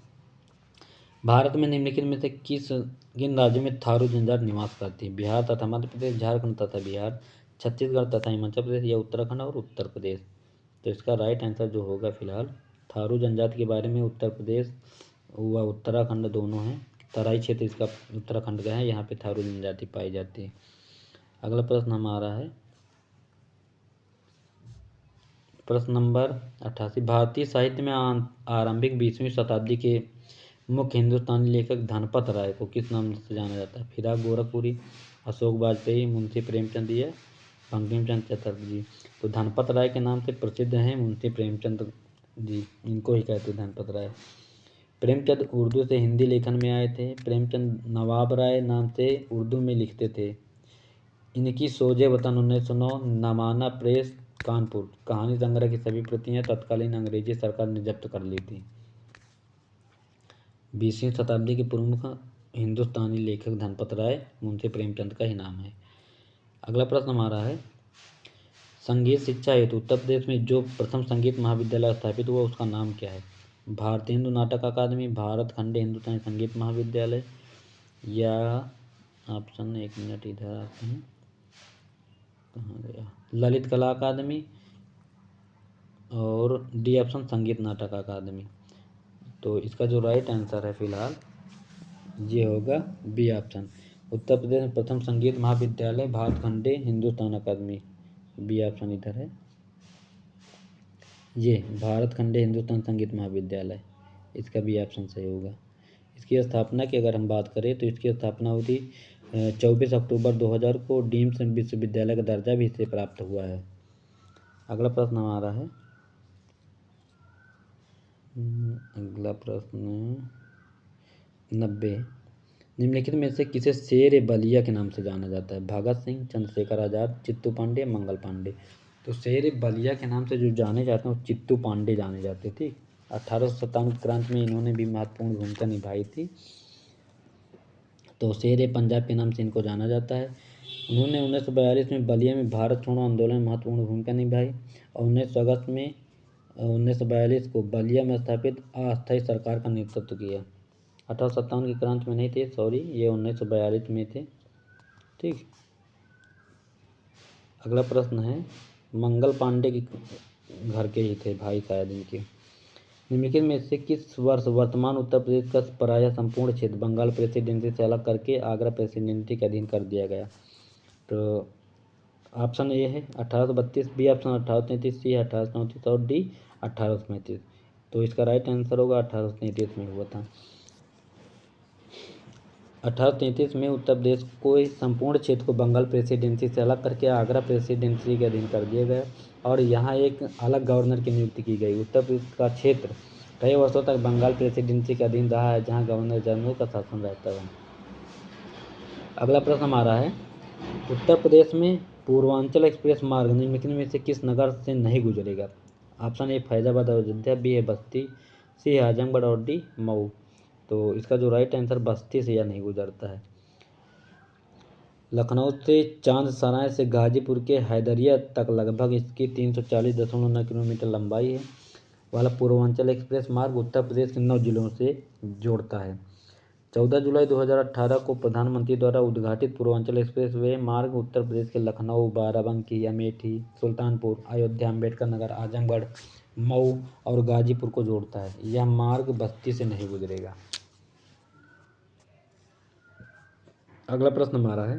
भारत में निम्नलिखित में से किन राज्यों में थारू जनजाति निवास करती है? बिहार तथा मध्य प्रदेश, झारखंड तथा बिहार, छत्तीसगढ़ तथा हिमाचल प्रदेश या उत्तराखंड और उत्तर प्रदेश। तो इसका राइट आंसर जो होगा फिलहाल थारू जनजाति के बारे में उत्तर प्रदेश व उत्तराखंड दोनों हैं। तराई क्षेत्र इसका उत्तराखंड का है, यहाँ पे थारू जनजाति पाई जाती है। अगला प्रश्न हमारा है प्रश्न नंबर 88, भारतीय साहित्य में आरंभिक 20वीं शताब्दी के मुख्य हिंदुस्तानी लेखक धनपत राय को किस नाम से जाना जाता है? फिराक गोरखपुरी, अशोक वाजपेयी, मुंशी प्रेमचंद या बंकिम चंद्र चटर्जी। तो धनपत राय के नाम से प्रसिद्ध हैं मुंशी प्रेमचंद जी, इनको ही कहते हैं धनपत राय। प्रेमचंद उर्दू से हिंदी लेखन में आए थे। प्रेमचंद नवाब राय नाम से उर्दू में लिखते थे। इनकी सोजे वतन 1909 नामाना प्रेस कानपुर कहानी संग्रह की सभी प्रतियां तत्कालीन अंग्रेजी सरकार ने जब्त कर ली थी। 20वीं शताब्दी के प्रमुख हिंदुस्तानी लेखक धनपत राय मुंशी प्रेमचंद का ही नाम है। अगला प्रश्न हमारा है, संगीत शिक्षा हेतु उत्तर प्रदेश में जो प्रथम संगीत महाविद्यालय स्थापित हुआ उसका नाम क्या है? भारतीय हिंदू नाटक अकादमी, भारत खंडे हिंदुस्तानी संगीत महाविद्यालय या ऑप्शन 1 मिनट इधर आते हैं, कहाँ गया, ललित कला अकादमी और डी ऑप्शन संगीत नाटक अकादमी। तो इसका जो राइट आंसर है फिलहाल ये होगा बी ऑप्शन। उत्तर प्रदेश में प्रथम संगीत महाविद्यालय भारत खंडे हिंदुस्तान अकादमी, बी ऑप्शन इधर है, ये भारत खंडे हिंदुस्तान संगीत महाविद्यालय, इसका बी ऑप्शन सही होगा। इसकी स्थापना की अगर हम बात करें तो इसकी स्थापना हुई थी 24 अक्टूबर 2000 को। डीम्ड विश्वविद्यालय का दर्जा भी इसे प्राप्त हुआ है। अगला प्रश्न हमारा है, अगला प्रश्न 90, निम्नलिखित में से किसे शेर ए बलिया के नाम से जाना जाता है? भगत सिंह, चंद्रशेखर आजाद, चित्तू पांडे, मंगल पांडे। तो शेर ए बलिया के नाम से जो जाने जाते हैं वो चित्तू पांडे जाने जाते थे। 1857 क्रांति में इन्होंने भी महत्वपूर्ण भूमिका निभाई थी। तो शेर ए पंजाब के नाम से इनको जाना जाता है। उन्होंने 1942 में बलिया में भारत छोड़ो आंदोलन में महत्वपूर्ण भूमिका निभाई और 19 अगस्त में 1942 को बलिया में स्थापित अस्थायी सरकार का नेतृत्व किया। 1857 की क्रांति में नहीं थे, सॉरी, ये 1942 में थे। ठीक, अगला प्रश्न है, मंगल पांडे के घर के ही थे भाई शायद इनके। निम्नलिखित में से किस वर्ष वर्तमान उत्तर प्रदेश का प्रायः संपूर्ण क्षेत्र बंगाल प्रेसिडेंसी से अलग करके आगरा प्रेसिडेंसी के अधीन कर दिया गया? तो ऑप्शन ए है 1832, बी ऑप्शन 1833, सी 1834 और डी 1835। तो इसका राइट आंसर होगा 1833 में हुआ था। 1833 में उत्तर प्रदेश को संपूर्ण क्षेत्र को बंगाल प्रेसिडेंसी से अलग करके आगरा प्रेसिडेंसी के अधीन कर दिया गया और यहाँ एक अलग गवर्नर की नियुक्ति की गई। उत्तर प्रदेश का क्षेत्र कई वर्षों तक बंगाल प्रेसिडेंसी के अधीन रहा है, जहाँ गवर्नर जनरल का शासन रहता है। अगला प्रश्न हमारा है, उत्तर प्रदेश में पूर्वांचल एक्सप्रेस मार्ग निम्नलिखित में से किस नगर से नहीं गुजरेगा? ऑप्शन ए फैजाबाद और अयोध्या, बी है बस्ती, सी है आजमगढ़ और डी मऊ। तो इसका जो राइट आंसर बस्ती से यह नहीं गुजरता है। लखनऊ से चांदसराय से गाजीपुर के हैदरिया तक लगभग इसकी 340.9 किलोमीटर लंबाई है वाला पूर्वांचल एक्सप्रेस मार्ग उत्तर प्रदेश के 9 जिलों से जोड़ता है। 14 जुलाई 2018 को प्रधानमंत्री द्वारा उद्घाटित पूर्वांचल एक्सप्रेस वे मार्ग उत्तर प्रदेश के लखनऊ, बाराबंकी, अमेठी, सुल्तानपुर, अयोध्या, अम्बेडकर नगर, आजमगढ़, मऊ और गाजीपुर को जोड़ता है। यह मार्ग बस्ती से नहीं गुजरेगा। अगला प्रश्न हमारा है,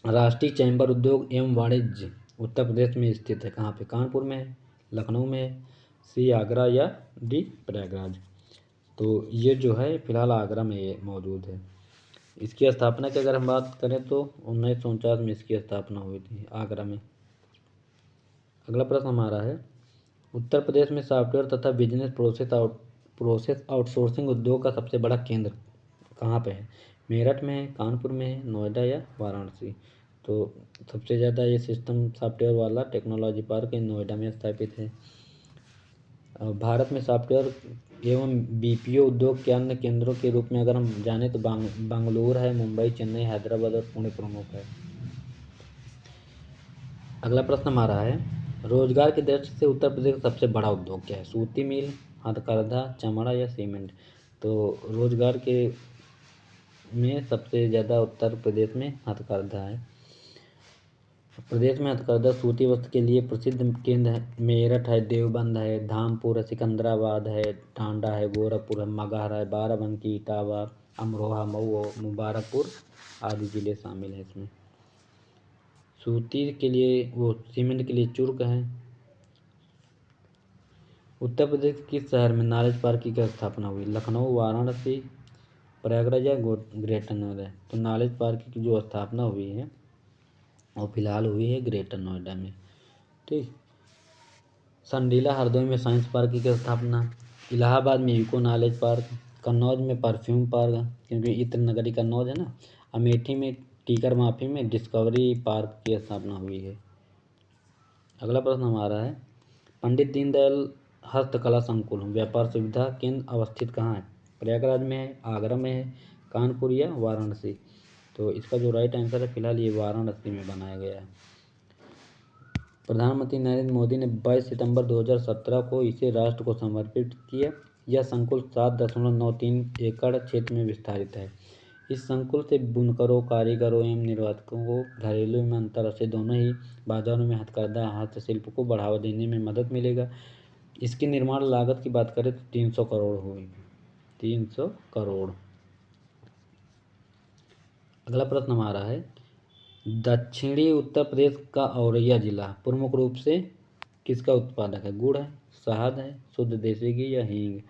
राष्ट्रीय चैम्बर उद्योग एवं वाणिज्य उत्तर प्रदेश में स्थित है कहाँ पे? कानपुर में है, लखनऊ में है, सी आगरा या डी प्रयागराज। तो ये जो है फिलहाल आगरा में ये मौजूद है। इसकी स्थापना की अगर हम बात करें तो 1949 में इसकी स्थापना हुई थी आगरा में। अगला प्रश्न हमारा है, उत्तर प्रदेश में सॉफ्टवेयर तथा बिजनेस प्रोसेस आउटसोर्सिंग उद्योग का सबसे बड़ा केंद्र कहाँ पे है? मेरठ में है, कानपुर में है, नोएडा या वाराणसी। तो सबसे ज़्यादा ये सिस्टम सॉफ्टवेयर वाला टेक्नोलॉजी पार्क नोएडा में स्थापित है। भारत में सॉफ्टवेयर एवं बीपीओ उद्योग के अन्य केंद्रों के रूप में अगर हम जाने तो बेंगलुरु है, मुंबई, चेन्नई, हैदराबाद और पुणे प्रमुख है। अगला प्रश्न हमारा है, रोजगार की दृष्टि से उत्तर प्रदेश का सबसे बड़ा उद्योग क्या है? सूती मिल, हथकरघा, चमड़ा या सीमेंट? तो रोजगार के में सबसे ज़्यादा उत्तर प्रदेश में हथकरघा है। प्रदेश में हथकरघा सूती वस्त्र के लिए प्रसिद्ध केंद्र है। मेरठ है, देवबंद है, धामपुर है, सिकंदराबाद है, टांडा है, गोरखपुर है, मगहर है, बाराबंकी, इटावा, अमरोहा, मऊ, मुबारकपुर आदि जिले शामिल हैं इसमें। सूती के लिए सीमेंट के लिए चुर्क है। उत्तर प्रदेश के किस शहर में नॉलेज पार्क की स्थापना हुई? लखनऊ, वाराणसी, प्रयागराज या ग्रेटर नोएडा? तो नॉलेज पार्क की जो स्थापना हुई है वो फिलहाल हुई है ग्रेटर नोएडा में। ठीक। संडीला हरदोई में साइंस पार्क की स्थापना, इलाहाबाद में इको नॉलेज पार्क, कन्नौज में परफ्यूम पार्क क्योंकि इत्र नगरी कन्नौज है ना, अमेठी में टीकर माफी में डिस्कवरी पार्क की स्थापना हुई है। अगला प्रश्न हमारा है, पंडित दीनदयाल हस्तकला संकुल व्यापार सुविधा केंद्र अवस्थित कहाँ है? प्रयागराज में है, आगरा में है, कानपुर या वाराणसी? तो इसका जो राइट आंसर है फिलहाल ये वाराणसी में बनाया गया है। प्रधानमंत्री नरेंद्र मोदी ने 22 सितंबर 2017 को इसे राष्ट्र को समर्पित किया। यह संकुल 7.93 एकड़ क्षेत्र में विस्तारित है। इस संकुल से बुनकरों, कारीगरों एवं निर्यातकों को घरेलू एवं अंतर्राष्ट्रीय दोनों ही बाजारों में हथकरघा हस्तशिल्प को बढ़ावा देने में मदद मिलेगा। इसकी निर्माण लागत की बात करें तो 300 करोड़ होगी। 300 करोड़। अगला प्रश्न हमारा है, दक्षिणी उत्तर प्रदेश का औरैया जिला प्रमुख रूप से किसका उत्पादक है? गुड़ है, शहद है, शुद्ध देसी घी या हींग?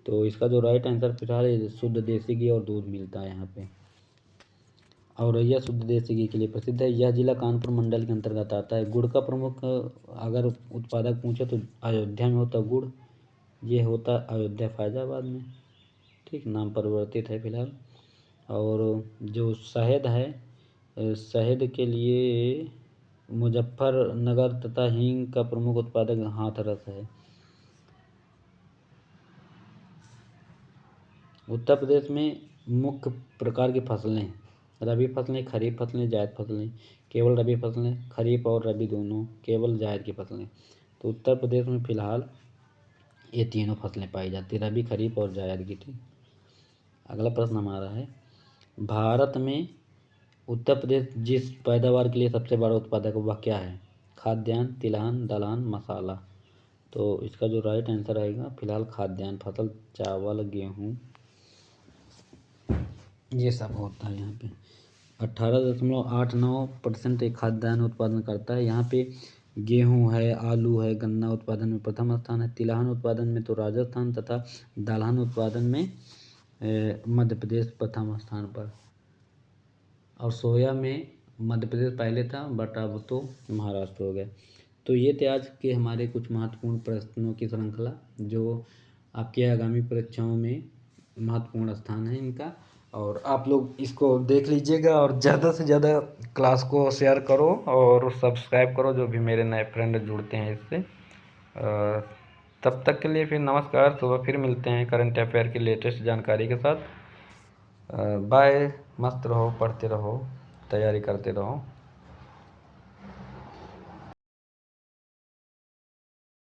तो इसका जो राइट आंसर फिलहाल है शुद्ध देसी घी और दूध मिलता है यहाँ पे। औरैया शुद्ध देसी घी के लिए प्रसिद्ध है। यह जिला कानपुर मंडल के अंतर्गत आता है। गुड़ का प्रमुख अगर उत्पादक पूछे तो अयोध्या में होता गुड़, ये होता अयोध्या फैजाबाद में। ठीक, नाम परिवर्तित है फिलहाल। और जो शहद है, शहद के लिए मुजफ्फरनगर तथा हींग का प्रमुख उत्पादक हाथरस है। उत्तर प्रदेश में मुख्य प्रकार की फसलें, रबी फसलें, खरीफ फसलें, जायद फसलें। केवल रबी फसलें, खरीफ और रबी दोनों, केवल जायद की फसलें। तो उत्तर प्रदेश में फिलहाल ये तीनों फसलें पाई जाती है, रबी, खरीफ और जायद की। ठीक। अगला प्रश्न हमारा है, भारत में उत्तर प्रदेश जिस पैदावार के लिए सबसे बड़ा उत्पादक है वह क्या है? खाद्यान्न, तिलहन, दलहन, मसाला? तो इसका जो राइट आंसर आएगा फिलहाल खाद्यान्न फसल, चावल, गेहूँ ये सब होता है। यहाँ पे 18.89% खाद्यान्न उत्पादन करता है। यहाँ पे गेहूँ है, आलू है, गन्ना उत्पादन में प्रथम स्थान है। तिलहन उत्पादन में तो राजस्थान तथा दलहन उत्पादन में मध्य प्रदेश प्रथम स्थान पर। और सोया में मध्य प्रदेश पहले था बट अब तो महाराष्ट्र हो गया। तो ये थे आज के हमारे कुछ महत्वपूर्ण प्रश्नों की श्रृंखला जो आपके आगामी परीक्षाओं में महत्वपूर्ण स्थान है इनका। और आप लोग इसको देख लीजिएगा और ज़्यादा से ज़्यादा क्लास को शेयर करो और सब्सक्राइब करो जो भी मेरे नए फ्रेंड जुड़ते हैं इससे। तब तक के लिए फिर नमस्कार। सुबह फिर मिलते हैं करंट अफेयर की लेटेस्ट जानकारी के साथ। बाय। मस्त रहो, पढ़ते रहो, तैयारी करते रहो।